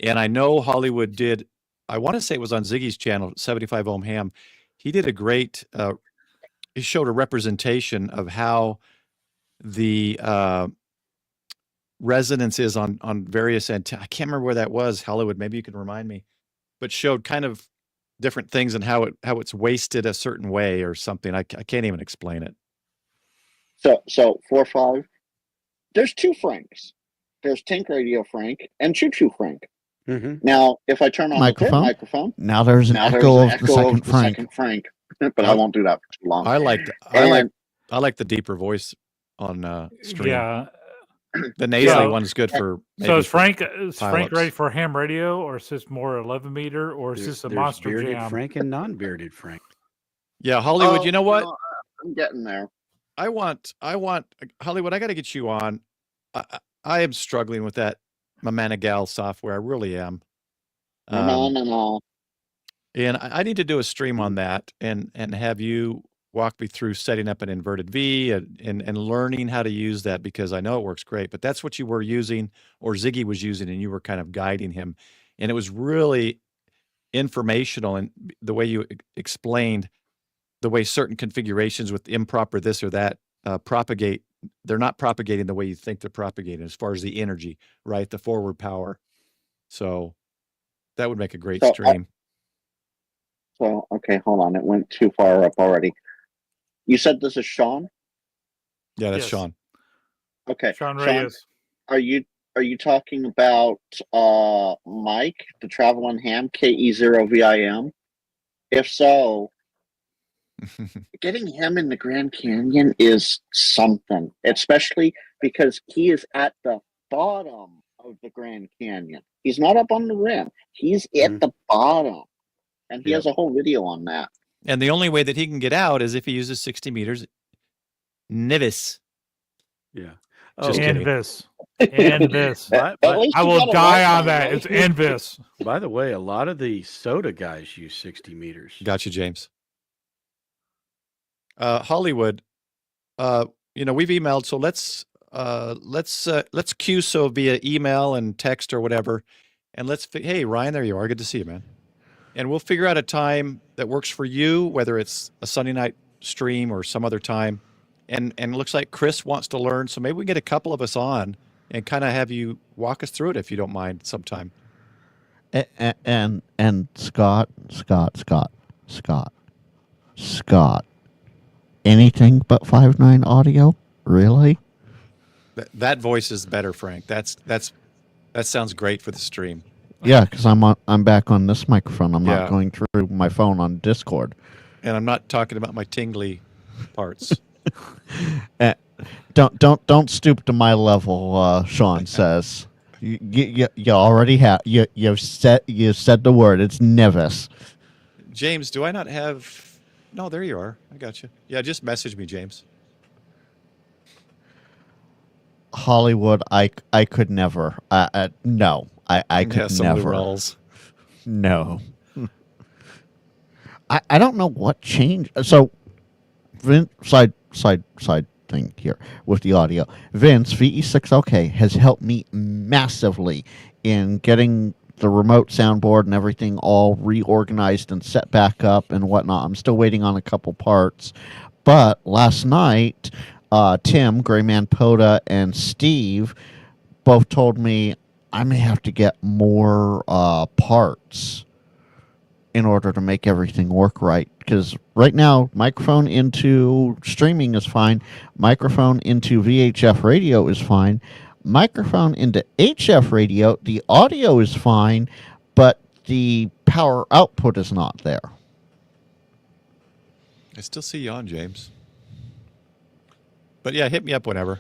I know Hollywood did, I want to say it was on Ziggy's channel, 75 ohm ham. He did a great, he showed a representation of how the resonance is on various antennas. I can't remember where that was, Hollywood, maybe you can remind me, but showed kind of different things and how it's wasted a certain way or something. I can't even explain it. So 4-5. There's two Franks. There's Tank Radio Frank and Choo Choo Frank. Mm-hmm. Now, if I turn on the microphone, now there's an echo of the second Frank. But I won't do that for too long. I like the deeper voice on stream. Yeah. The nasally one's good for. So is Frank pilots. ready for ham radio, or is this more 11 meter, or is this a monster bearded jam? Frank and non-bearded Frank. Yeah, Hollywood. You know what? I'm getting there. I want Hollywood. I got to get you on. I am struggling with that Mamanagal software. I really am. No. And I need to do a stream on that and have you walk me through setting up an inverted V and learning how to use that, because I know it works great, but that's what you were using or Ziggy was using and you were kind of guiding him. And it was really informational in the way you explained the way certain configurations with improper this or that propagate. They're not propagating the way you think they're propagating as far as the energy, right? The forward power. So that would make a great stream. Okay, hold on. It went too far up already. You said this is Sean? Yeah, that's Yes. Sean. Okay. Sean Reyes. Are you talking about Mike, the traveling ham, KE0VIM? If so, getting him in the Grand Canyon is something, especially because he is at the bottom of the Grand Canyon. He's not up on the rim. He's at the bottom. And he has a whole video on that. And the only way that he can get out is if he uses 60 meters. nvis. Yeah. Just kidding. Nvis. Nvis. I will die on that. It's Nvis. By the way, a lot of the soda guys use 60 meters. Gotcha, James. Hollywood, we've emailed, so let's QSO via email and text or whatever, and hey, Ryan, there you are. Good to see you, man. And we'll figure out a time that works for you, whether it's a Sunday night stream or some other time. And it looks like Chris wants to learn, so maybe we can get a couple of us on and kind of have you walk us through it if you don't mind sometime. And Scott. anything but 5.9 audio? Really? That voice is better, Frank. That sounds great for the stream. Yeah, because I'm back on this microphone. I'm Yeah. not going through my phone on Discord. And I'm not talking about my tingly parts. Don't stoop to my level. Sean says. You already have you've said the word. It's nvis. James, do I not have? No, there you are. I got you. Yeah, just message me, James. Hollywood, I could never. No, I could some of the never. roles. No. I don't know what changed. So, Vince, side thing here with the audio. Vince VE6OK has helped me massively in getting the remote soundboard and everything all reorganized and set back up and whatnot. I'm still waiting on a couple parts, but last night, Tim, Grayman Poda, and Steve both told me I may have to get more parts in order to make everything work right. Because right now, microphone into streaming is fine. Microphone into VHF radio is fine. Microphone into HF radio, the audio is fine, but the power output is not there. I still see you on, James. But yeah, hit me up whenever.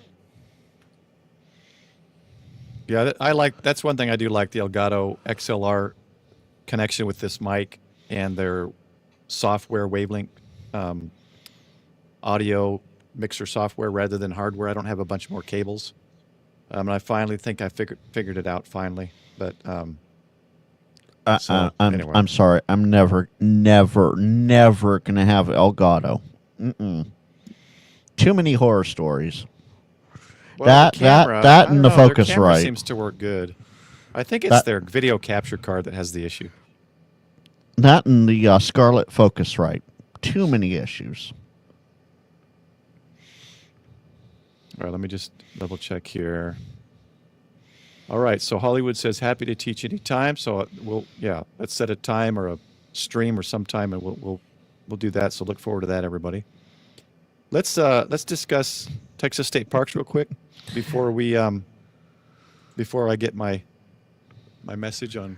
Yeah, that's one thing I do like, the Elgato XLR connection with this mic and their software wavelength audio mixer software rather than hardware. I don't have a bunch more cables. And I finally think I figured it out finally. But anyway. I'm sorry. I'm never gonna have Elgato. Too many horror stories. Well, that and the Focusrite. Their camera seems to work good. I think it's their video capture card that has the issue. That and the Scarlett Focusrite. Too many issues. All right, let me just double check here. All right, so Hollywood says happy to teach anytime. So let's set a time or a stream or sometime, and we'll do that. So look forward to that, everybody. Let's discuss Texas State Parks real quick before I get my message on.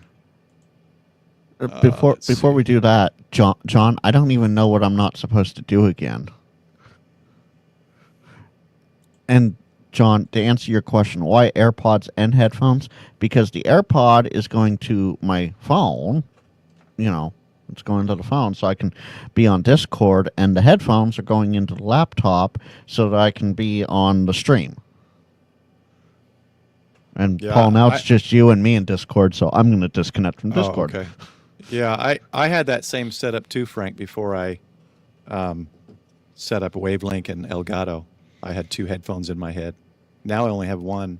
Before we do that, John, I don't even know what I'm not supposed to do again. And John, to answer your question, why AirPods and headphones? Because the AirPod is going to my phone, it's going to the phone so I can be on Discord, and the headphones are going into the laptop so that I can be on the stream. And Paul, now it's just you and me in Discord, so I'm going to disconnect from Discord. Oh, okay. Yeah, I had that same setup too, Frank, before I set up Wavelink and Elgato. I had two headphones in my head. Now I only have one.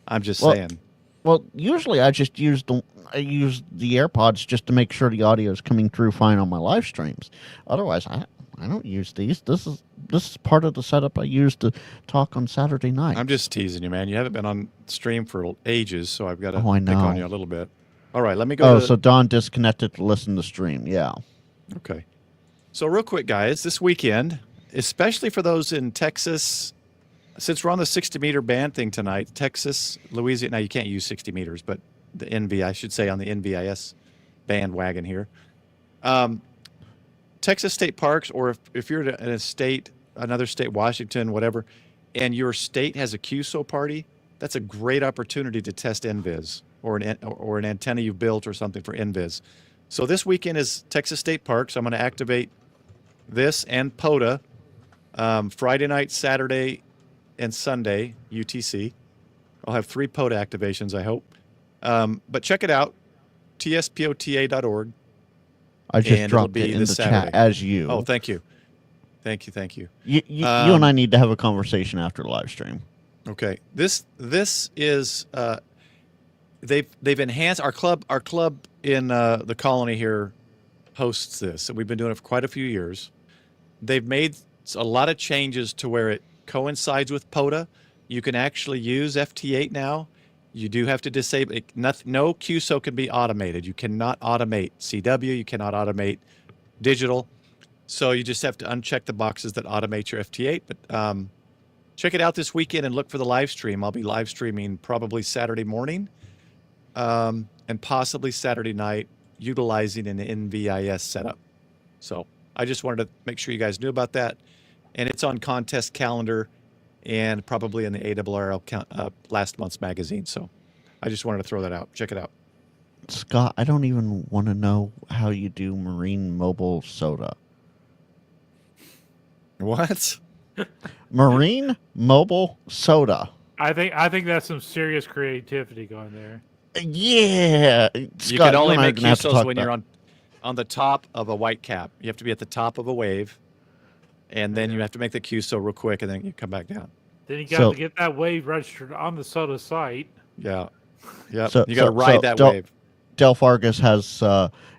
I'm just saying. Well, usually I just use the AirPods just to make sure the audio is coming through fine on my live streams. Otherwise, I don't use these. This is part of the setup I use to talk on Saturday night. I'm just teasing you, man. You haven't been on stream for ages, so I've got to pick on you a little bit. All right, let me go. So Don disconnected to listen to stream. Yeah. Okay. So real quick, guys, this weekend, especially for those in Texas, since we're on the 60-meter band thing tonight, Texas, Louisiana. Now you can't use 60 meters, but the I should say on the NVIS bandwagon here. Texas State Parks, or if you're in a state, another state, Washington, whatever, and your state has a QSO party, that's a great opportunity to test nvis or an antenna you've built or something for nvis. So this weekend is Texas State Parks. I'm going to activate this and POTA Friday night, Saturday, and Sunday, UTC. I'll have 3 POTA activations, I hope. But check it out, tspota.org. I just dropped it in the chat as you. Oh, thank you. Thank you. You and I need to have a conversation after the live stream. Okay. This is they've enhanced our club in the colony here hosts this, and we've been doing it for quite a few years. They've made a lot of changes to where it coincides with POTA. You can actually use FT8 now. You do have to disable it. No QSO can be automated. You cannot automate CW. You cannot automate digital. So you just have to uncheck the boxes that automate your FT8. But check it out this weekend and look for the live stream. I'll be live streaming probably Saturday morning and possibly Saturday night utilizing an NVIS setup. So I just wanted to make sure you guys knew about that. And it's on contest calendar and probably in the ARRL last month's magazine. So I just wanted to throw that out. Check it out. Scott, I don't even want to know how you do marine mobile soda. What? Marine mobile soda. I think that's some serious creativity going there. Yeah. You Scott, can only and I are make gonna have to QSOs talk when about- you're on the top of a white cap. You have to be at the top of a wave, and then you have to make the QSO real quick, and then you come back down. Then you got So- to get that wave registered on the soda site. Yeah. Yep. So- You got to so- ride so that Del- wave. Del Fargus has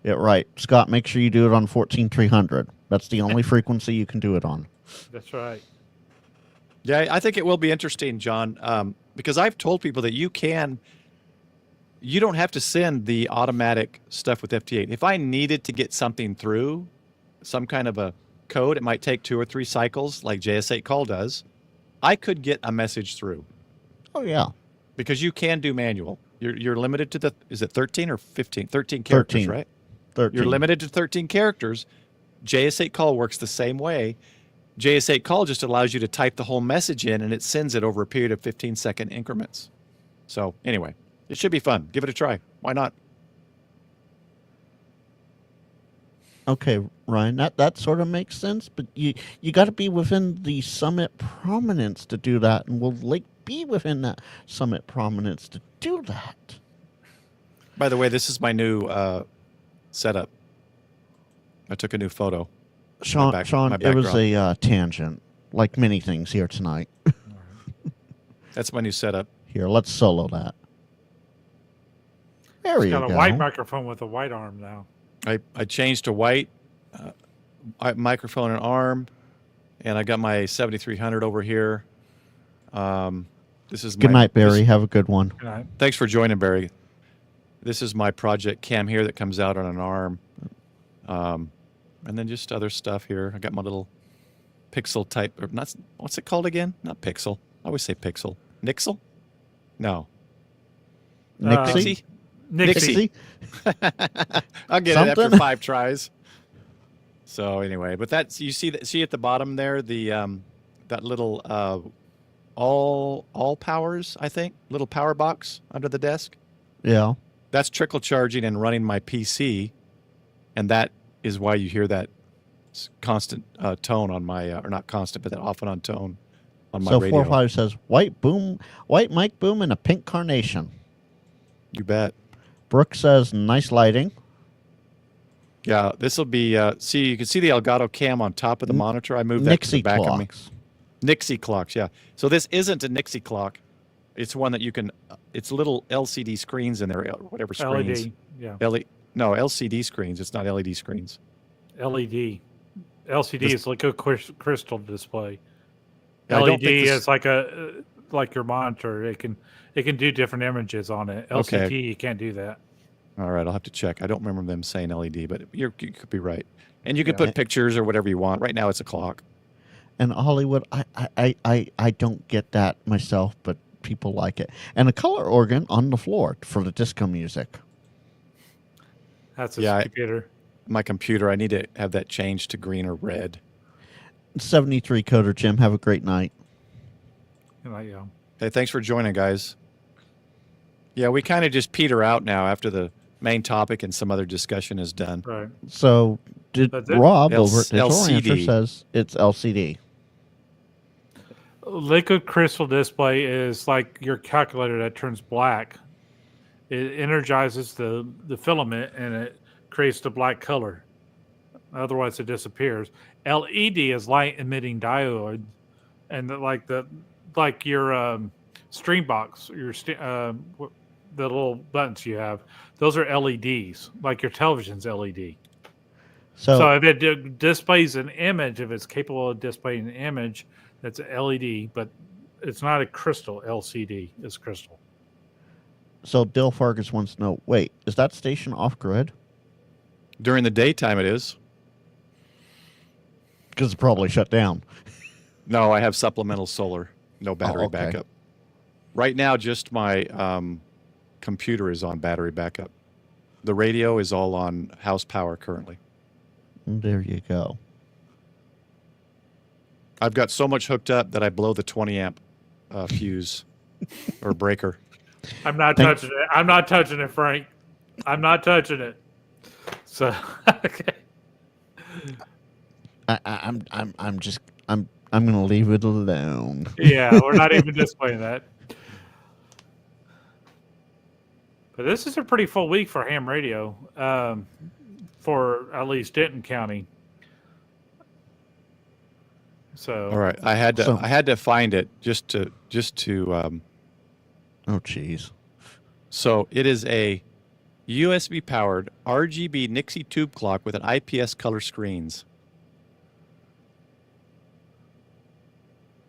it right. Scott, make sure you do it on 14300. That's the only frequency you can do it on. That's right. Yeah, I think it will be interesting, John, because I've told people that you don't have to send the automatic stuff with FT8. If I needed to get something through, some kind of a code, it might take 2 or 3 cycles like JS8 call does. I could get a message through Oh, yeah. because you can do manual. You're limited to is it 13 or 15? 13 characters, 13. right? 13. You're limited to 13 characters. JS8 call works the same way. JS8 call just allows you to type the whole message in and it sends it over a period of 15-second increments. So anyway, it should be fun. Give it a try. Why not? Okay, Ryan, that sort of makes sense, but you got to be within the summit prominence to do that, and will Lake be within that summit prominence to do that? By the way, this is my new setup. I took a new photo. Sean, my it was background. a tangent, like many things here tonight. That's my new setup. Here, let's solo that. There It's you got go. a white microphone with a white arm now. I changed to white microphone and arm, and I got my 7300 over here. This is Good night, Barry. Have a good one. Good night. Thanks for joining, Barry. This is my project cam here that comes out on an arm. And then just other stuff here. I got my little pixel type, or not, what's it called again? Not pixel. I always say pixel. Nixel? No. Nixie? Nixie. I'll get it after Something? 5 tries. So anyway, but that's, you see at the bottom there, the that little all powers, I think, little power box under the desk. Yeah. That's trickle charging and running my PC, and that is why you hear that constant tone on my, or not constant, but that off and on tone on my So radio. 4-5 says white mic boom, and a pink carnation. You bet. Brooke says nice lighting. Yeah, this will be. See, you can see the Elgato cam on top of the monitor. I moved that to the Nixie back of me. clocks. Nixie clocks, yeah. So this isn't a Nixie clock. It's one that you can. It's little LCD screens in there, whatever screens. LED. Yeah. No, LCD screens. It's not LED screens. LED. LCD This- is liquid crystal display. I don't LED think this- is like your monitor. It can do different images on it. LCD Okay. you can't do that. All right, I'll have to check. I don't remember them saying LED, but you could be right. And you can Yeah. put pictures or whatever you want. Right now, it's a clock. And Hollywood, I don't get that myself, but people like it. And a color organ on the floor for the disco music. That's a Yeah, computer. My computer, I need to have that changed to green or red. 73 coder Jim, have a great night. Yeah. Hey, thanks for joining, guys. Yeah, we kind of just peter out now after the main topic and some other discussion is done. Right. So But the- Rob over at Digital LCD. Answer says it's LCD. Liquid crystal display is like your calculator that turns black. It energizes the filament and it creates the black color. Otherwise, it disappears. LED is light emitting diode, and like your stream box, the little buttons you have, those are LEDs, like your television's LED. So if it displays an image, if it's capable of displaying an image, that's a LED, but it's not a crystal LCD. It's crystal. So Dill Fargus wants to know, wait, is that station off grid? During the daytime, it is. Because it's probably shut down. No, I have supplemental solar, no battery okay. backup. Right now, just my computer is on battery backup. The radio is all on house power currently. There you go. I've got so much hooked up that I blow the 20 amp fuse or breaker. I'm not touching it. I'm not touching it, Frank. I'm not touching it. So, okay. I'm gonna leave it alone. Yeah, we're not even displaying that. But this is a pretty full week for ham radio, for at least Denton County. So All right, I had to find it just to Oh, jeez. So it is a USB powered RGB Nixie tube clock with an IPS color screens.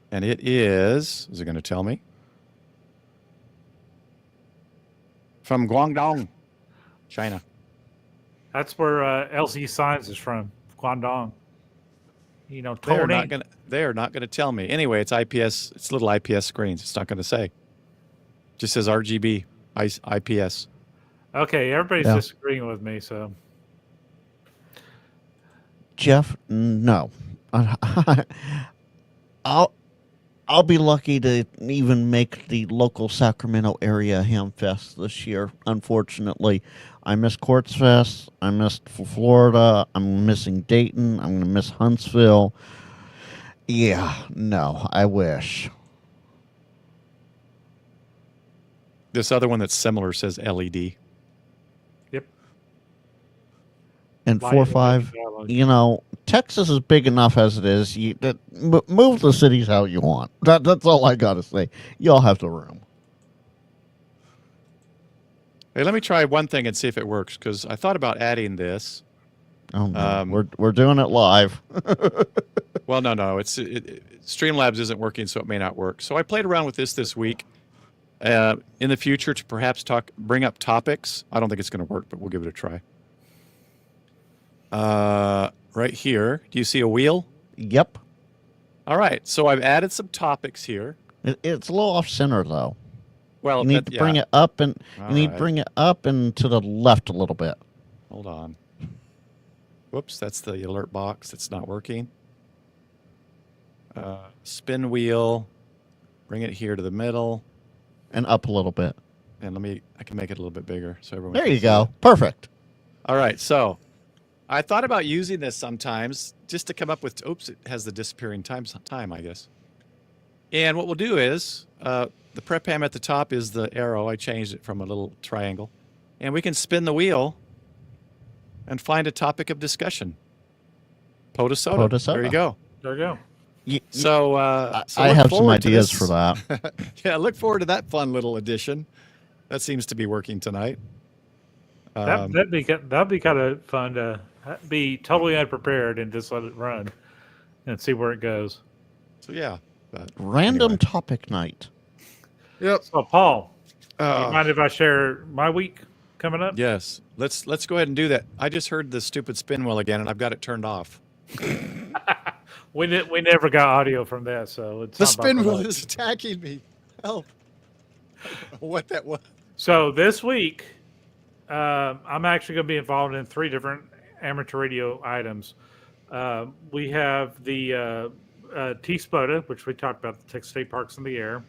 And it is it going to tell me? From Guangdong, China. that's where LC Signs is from, Guangdong. You know, They are Tony. not going to tell me. Anyway, it's IPS. It's little IPS screens. It's not going to say. Just says RGB IPS. Okay, everybody's disagreeing with me, so. Jeff, no. I'll be lucky to even make the local Sacramento area Ham Fest this year. Unfortunately, I missed Quartz Fest. I missed Florida. I'm missing Dayton. I'm going to miss Huntsville. Yeah, no, I wish. This other one that's similar says LED. Yep. And Light 4-5, dialogue. you know, Texas is big enough as it is. Move the cities how you want. That's all I got to say. Y'all have the room. Hey, let me try one thing and see if it works, because I thought about adding this. Oh, no. We're doing it live. Well, no. Streamlabs isn't working, so it may not work. So I played around with this week. In the future, to perhaps bring up topics. I don't think it's going to work, but we'll give it a try. Right here, do you see a wheel? Yep. All right, so I've added some topics here. It's a little off center though. Well, you need to bring it up and bring it up and to the left a little bit. Hold on. Whoops, that's the alert box. It's not working. Spin wheel. Bring it here to the middle. And up a little bit. And I can make it a little bit bigger so everyone. There can you see go. it. Perfect. All right, so I thought about using this sometimes just to come up with. Oops, it has the disappearing time, I guess. And what we'll do is the prep ham at the top is the arrow. I changed it from a little triangle, and we can spin the wheel and find a topic of discussion. Potasoda. There you go. There you go. So I have some ideas for that. Yeah, look forward to that fun little addition. That seems to be working tonight. That'd be kind of fun to be totally unprepared and just let it run and see where it goes. So yeah, Random topic night. Yep. So Paul, you mind if I share my week coming up? Yes. Let's go ahead and do that. I just heard the stupid spin wheel again, and I've got it turned off. We never got audio from that, so it's The not spin about wheel that. is attacking me. Help! What that was? So this week, I'm actually going to be involved in 3 different amateur radio items. We have the T-SPOTA, which we talked about, the Texas State Parks in the Air.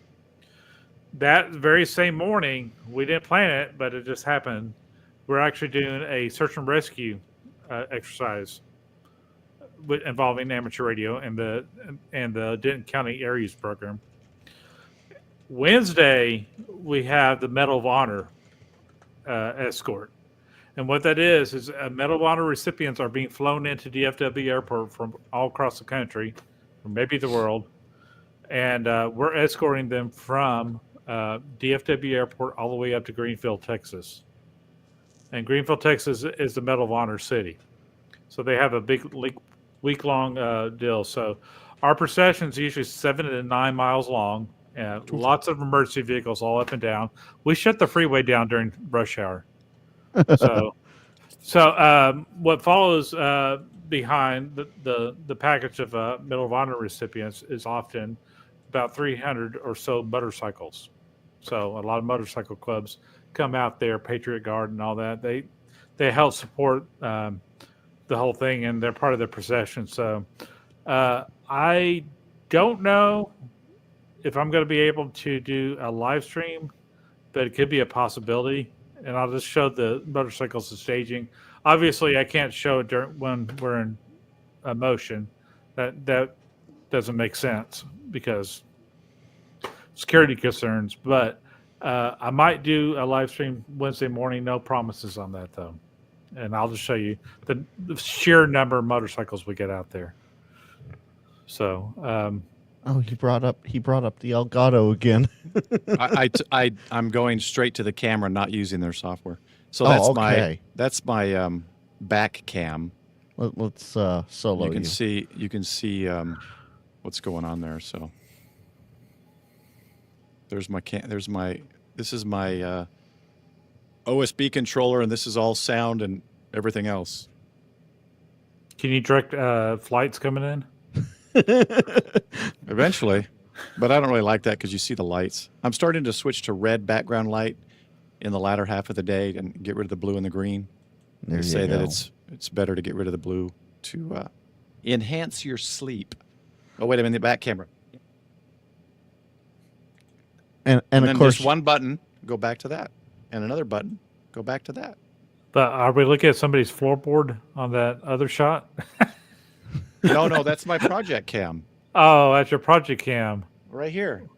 That very same morning, we didn't plan it, but it just happened. We're actually doing a search and rescue exercise involving amateur radio and the Denton County Areas program. Wednesday, we have the Medal of Honor escort. And what that is Medal of Honor recipients are being flown into DFW Airport from all across the country, or maybe the world. And we're escorting them from DFW Airport all the way up to Greenfield, Texas. And Greenfield, Texas is the Medal of Honor city. So they have a big week-long deal. So our procession is usually 7 to 9 miles long. And lots of emergency vehicles all up and down. We shut the freeway down during rush hour. So So what follows behind the package of Medal of Honor recipients is often about 300 or so motorcycles. So a lot of motorcycle clubs come out there, Patriot Guard and all that. They help support the whole thing, and they're part of the procession. So I don't know if I'm going to be able to do a live stream, but it could be a possibility. And I'll just show the motorcycles and staging. Obviously, I can't show it when we're in motion. That doesn't make sense because security concerns. But I might do a live stream Wednesday morning. No promises on that though. And I'll just show you the sheer number of motorcycles we get out there. So. Oh, he brought up the Elgato again. I'm going straight to the camera, not using their software. So that's my back cam. Let's solo you. You can see what's going on there. So there's my this is my OSB controller, and this is all sound and everything else. Can you direct flights coming in? Eventually, but I don't really like that because you see the lights. I'm starting to switch to red background light in the latter half of the day and get rid of the blue and the green. They say that it's better to get rid of the blue to enhance your sleep. Oh wait a minute, the back camera. And then of course, just one button, go back to that, and another button, go back to that. But are we looking at somebody's floorboard on that other shot? No, that's my project cam. Oh, that's your project cam. Right here.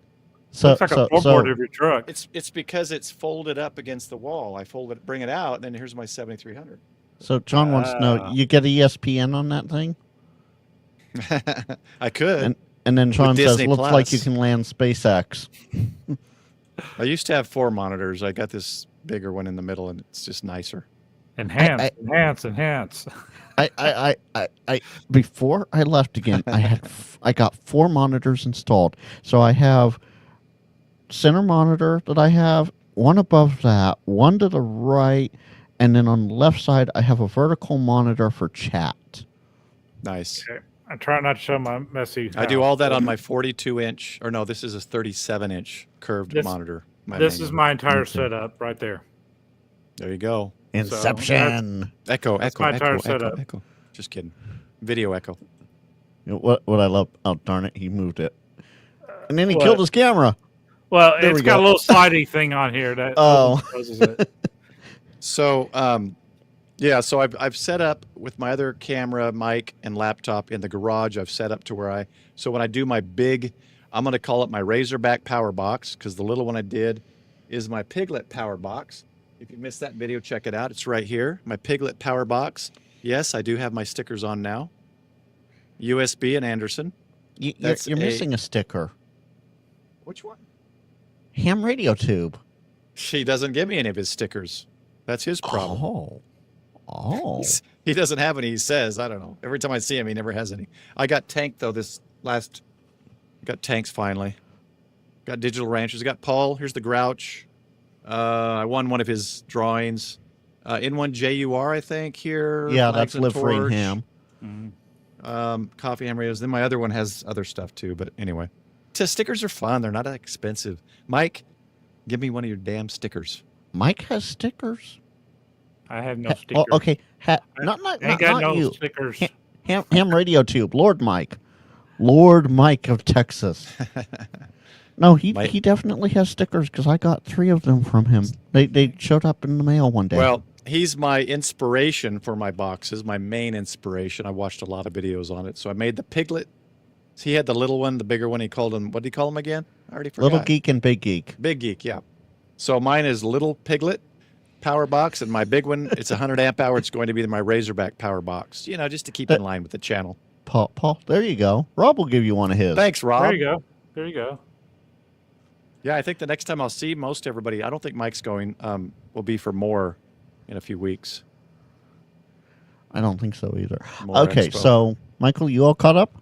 So, looks like a floorboard of your truck. It's because it's folded up against the wall. I bring it out, and then here's my 7300. So John wants to know, you get ESPN on that thing? I could. And then John says, Disney looks Plus. like you can land SpaceX. I used to have 4 monitors. I got this bigger one in the middle, and it's just nicer. Enhance. I before I left again, I got 4 monitors installed. So I have center monitor that I have, one above that, one to the right, and then on the left side I have a vertical monitor for chat. Nice. Okay. I try not to show my messy house. I do all that on my 42-inch, or no, this is a 37-inch curved monitor. This is my entire setup right there. There you go. Inception. Echo. Just kidding. Video echo. You know, what I love, oh darn it, he moved it. And then he killed his camera. Well, it's got a little slidey thing on here that closes it. So, so I've set up with my other camera, mic, and laptop in the garage. I've set up to where so when I do my big, I'm going to call it my Razorback power box, because the little one I did is my Piglet power box. If you missed that video, check it out. It's right here, my Piglet power box. Yes, I do have my stickers on now. USB and Anderson. You're missing a sticker. Which one? Ham radio tube. She doesn't give me any of his stickers. That's his problem. Oh. He doesn't have any, he says. I don't know. Every time I see him, he never has any. I got Tank, though, got Tanks finally. Got Digital Ranchers. I got Paul. Here's the Grouch. I won one of his drawings. In one JUR, I think, here. Yeah, that's Live Free Ham. Mm-hmm. Coffee Ham Radios. Then my other one has other stuff, too. But anyway. Stickers are fun. They're not that expensive. Mike, give me one of your damn stickers. Mike has stickers? I have no stickers. Oh, okay. Not you. Stickers. Ham radio tube. Lord Mike of Texas. No, he definitely has stickers because I got 3 of them from him. They showed up in the mail one day. Well, he's my inspiration for my boxes, my main inspiration. I watched a lot of videos on it. So I made the Piglet. So he had the little one, the bigger one. He called him, what did he call him again? I already forgot. Little Geek and Big Geek. Big Geek, yeah. So mine is Little Piglet power box, and my big one, it's 100 amp hour. It's going to be my Razorback power box, just to keep in line with the channel. Paul, there you go. Rob will give you one of his. Thanks, Rob. There you go. Yeah, I think the next time I'll see most everybody, I don't think Mike's going, will be for more in a few weeks. I don't think so either. More okay, expo. So, Michael, you all caught up?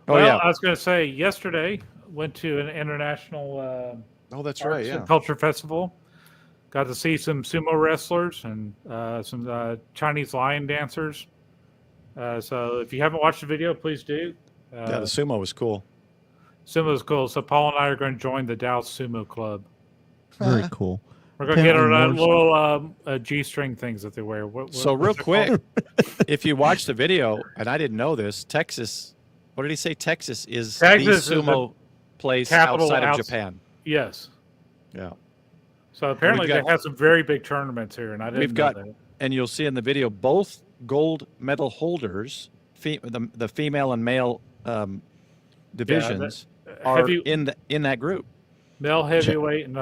Well, I was going to say, yesterday, went to an international that's arts right, yeah. and culture festival. Got to see some sumo wrestlers and some Chinese lion dancers. So if you haven't watched the video, please do. Yeah, the sumo was cool. Sumo's cool. So Paul and I are going to join the Dallas Sumo Club. Very cool. We're going to get our Apparently little G-string things that they wear. So real quick, if you watch the video, and I didn't know this, Texas, what did he say? Texas is the sumo place outside of Japan. Yes. Yeah. So apparently they have some very big tournaments here, and I didn't know that. And you'll see in the video both gold medal holders, the female and male divisions, are in that group. Male heavyweight and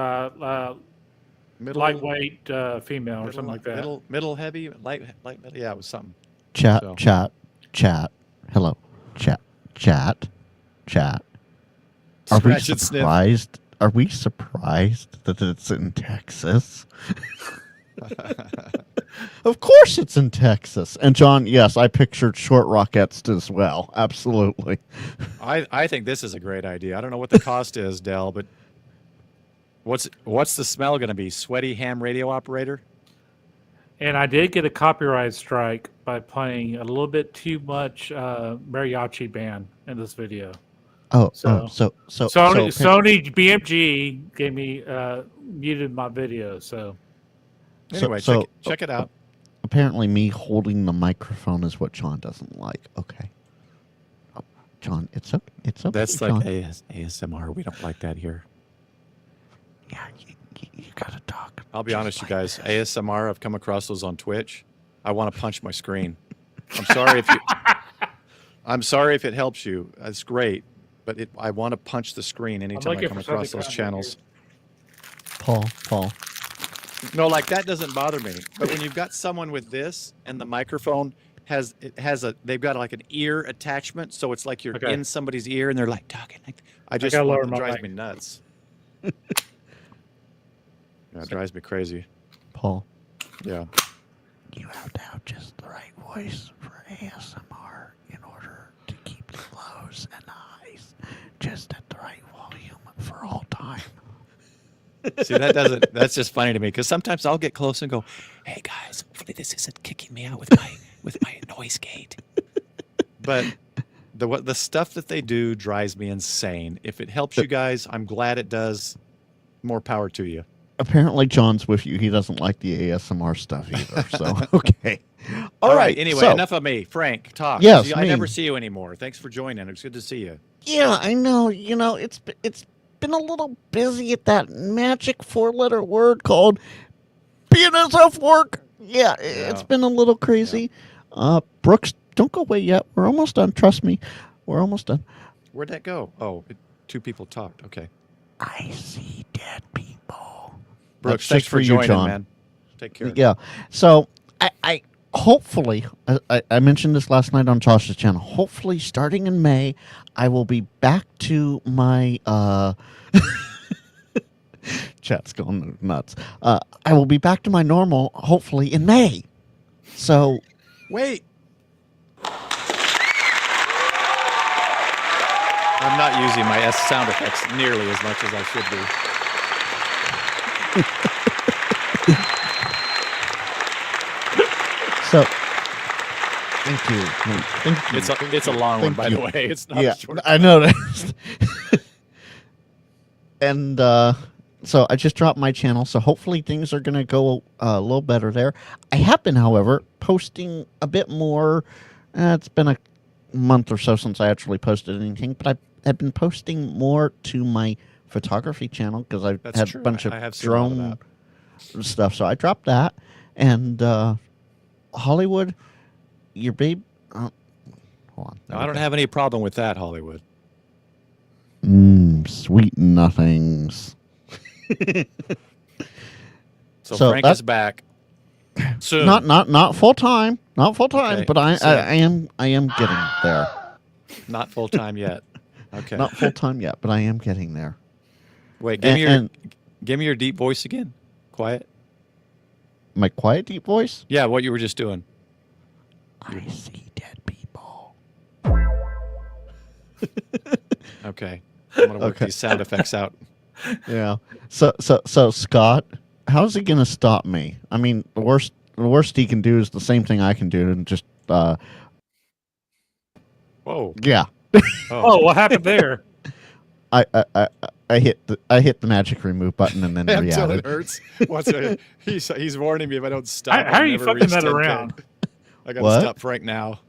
lightweight female or something like that. Middle heavy, light middle. Yeah, it was something. Chat. Hello. Chat. Are we surprised? Are we surprised that it's in Texas? Of course it's in Texas. And John, yes, I pictured short rockets as well. Absolutely. I think this is a great idea. I don't know what the cost is, Del, but what's the smell going to be? Sweaty ham radio operator? And I did get a copyright strike by playing a little bit too much mariachi band in this video. So Sony BMG gave me muted my video. So anyway, check it out. Apparently, me holding the microphone is what John doesn't like. Okay, John, it's okay. It's okay. That's John. like ASMR. We don't like that here. Yeah, you gotta talk. I'll be honest, you guys. ASMR. I've come across those on Twitch. I want to punch my screen. I'm sorry if it helps you. It's great. But I want to punch the screen anytime I come across those channels. Paul. No, like that doesn't bother me. But when you've got someone with this and the microphone they've got like an ear attachment, so it's like you're in somebody's ear and they're like talking. It drives me nuts. Yeah, it drives me crazy. Paul. Yeah. You have to have just the right voice for ASMR in order to keep the lows and highs just at the right volume for all time. See, that's just funny to me because sometimes I'll get close and go, "Hey guys, hopefully this isn't kicking me out with my noise gate." But the stuff that they do drives me insane. If it helps you guys, I'm glad it does. More power to you. Apparently, John's with you. He doesn't like the ASMR stuff either. So okay. All right. Anyway, enough of me. Frank, talk. Yes, I never see you anymore. Thanks for joining. It's good to see you. Yeah, I know. You know, it's been a little busy at that magic 4-letter word called BNSF work. Yeah, it's been a little crazy. Yeah. Brooks, don't go away yet. We're almost done. Trust me. We're almost done. Where'd that go? Oh, two people talked. Okay. I see dead people. Brooks, thanks for joining, John. Man. Take care. Yeah. So I hopefully, I mentioned this last night on Josh's channel. Hopefully, starting in May, I will be back to my chat's going nuts. I will be back to my normal, hopefully, in May. So wait. I'm not using my sound effects nearly as much as I should be. So, thank you. It's a long one, by the way. It's not a short. I noticed. And so I just dropped my channel, so hopefully things are going to go a little better there. I have been, however, posting a bit more. It's been a month or so since I actually posted anything, but I've been posting more to my photography channel because I've had a bunch of drone stuff. So I dropped that. And Hollywood, your babe. Hold on. No, I don't have any problem with that, Hollywood. Sweet nothings. So Frank is back soon. Not full time. Not full time, Okay, but I am getting there. Not full time yet. Okay. Not full time yet, but I am getting there. Wait, give me your deep voice again. Quiet. My quiet deep voice? Yeah, what you were just doing. I see dead people. Okay. I'm gonna work these sound effects out. Yeah. So Scott, how's he gonna stop me? I mean, the worst he can do is the same thing I can do, and just Whoa. yeah. Oh, what happened there? I hit the magic remove button and then Until re-added. it hurts. Watch it. He's warning me if I don't stop. How I'll are you never flipping reach that 10K. around? I gotta What? stop Frank now.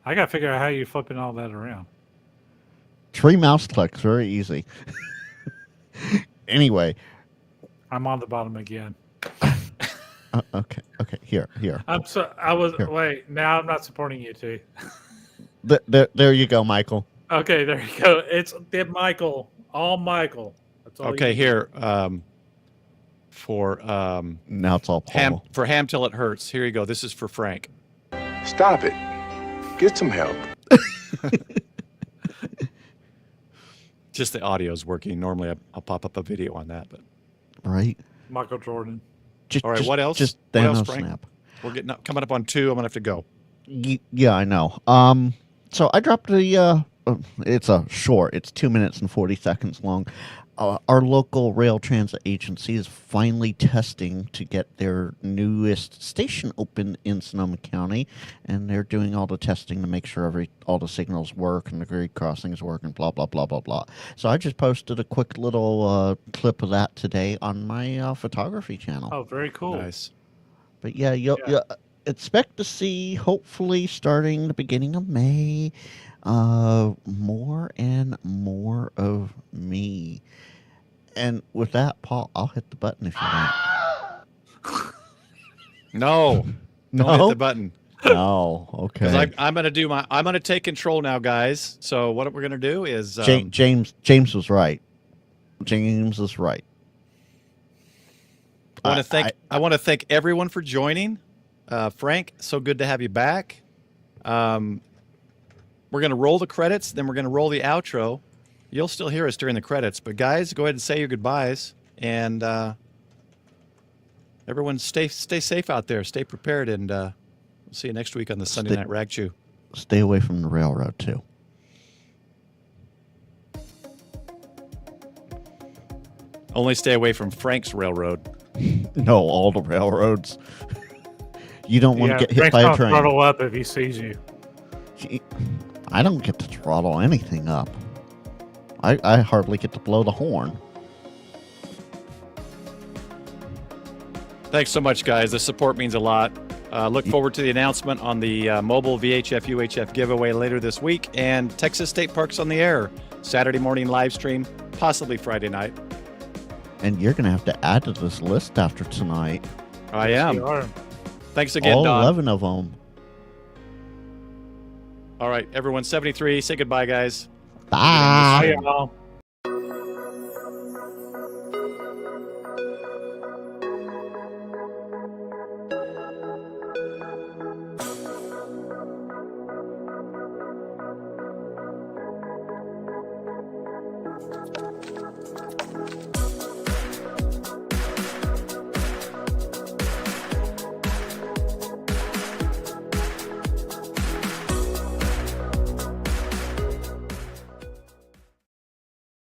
I gotta figure out how you flipping all that around. 3 mouse clicks, very easy. Anyway, I'm on the bottom again. okay, here. Here. Wait. Now I'm not supporting you two. There you go, Michael. Okay, there you go. It's Michael. All Michael. That's all. Okay, you here. For Now it's all Paul. for ham till it hurts. Here you go. This is for Frank. Stop it. Get some help. Just the audio's working. Normally, I'll pop up a video on that. But Right? Michael Jordan. Just, all right, just, what else? Just What else, Thanos Frank? snap. we're coming up on 2. I'm gonna have to go. Yeah, I know. So I dropped it's a short. It's 2 minutes and 40 seconds long. Our local rail transit agency is finally testing to get their newest station open in Sonoma County, and they're doing all the testing to make sure all the signals work and the grade crossings work and blah blah blah blah blah. So I just posted a quick little clip of that today on my photography channel. Oh, very cool. Nice. But yeah, you'll expect to see, hopefully starting the beginning of May, more and more of me. And with that, Paul, I'll hit the button if you want. No. Don't hit the button. No, okay. Because I'm gonna take control now, guys. So what we're gonna do is James was right. James is right. I want to thank everyone for joining. Frank, so good to have you back. We're gonna roll the credits, then we're gonna roll the outro. You'll still hear us during the credits, but guys, go ahead and say your goodbyes, and everyone stay safe out there, stay prepared, and we'll see you next week on the Sunday Night Ragchew. Stay away from the railroad too. Only stay away from Frank's railroad. No, all the railroads. You don't want to get hit Frank's by a gonna train. throttle up if he sees you. I don't get to throttle anything up. I hardly get to blow the horn. Thanks so much, guys. The support means a lot. Look forward to the announcement on the mobile VHF UHF giveaway later this week, and Texas State Parks on the Air, Saturday morning live stream, possibly Friday night. And you're going to have to add to this list after tonight. I am. You are. Thanks again, all Don. 11 of them. All right, everyone, 73. Say goodbye, guys. Bye. Bye, y'all.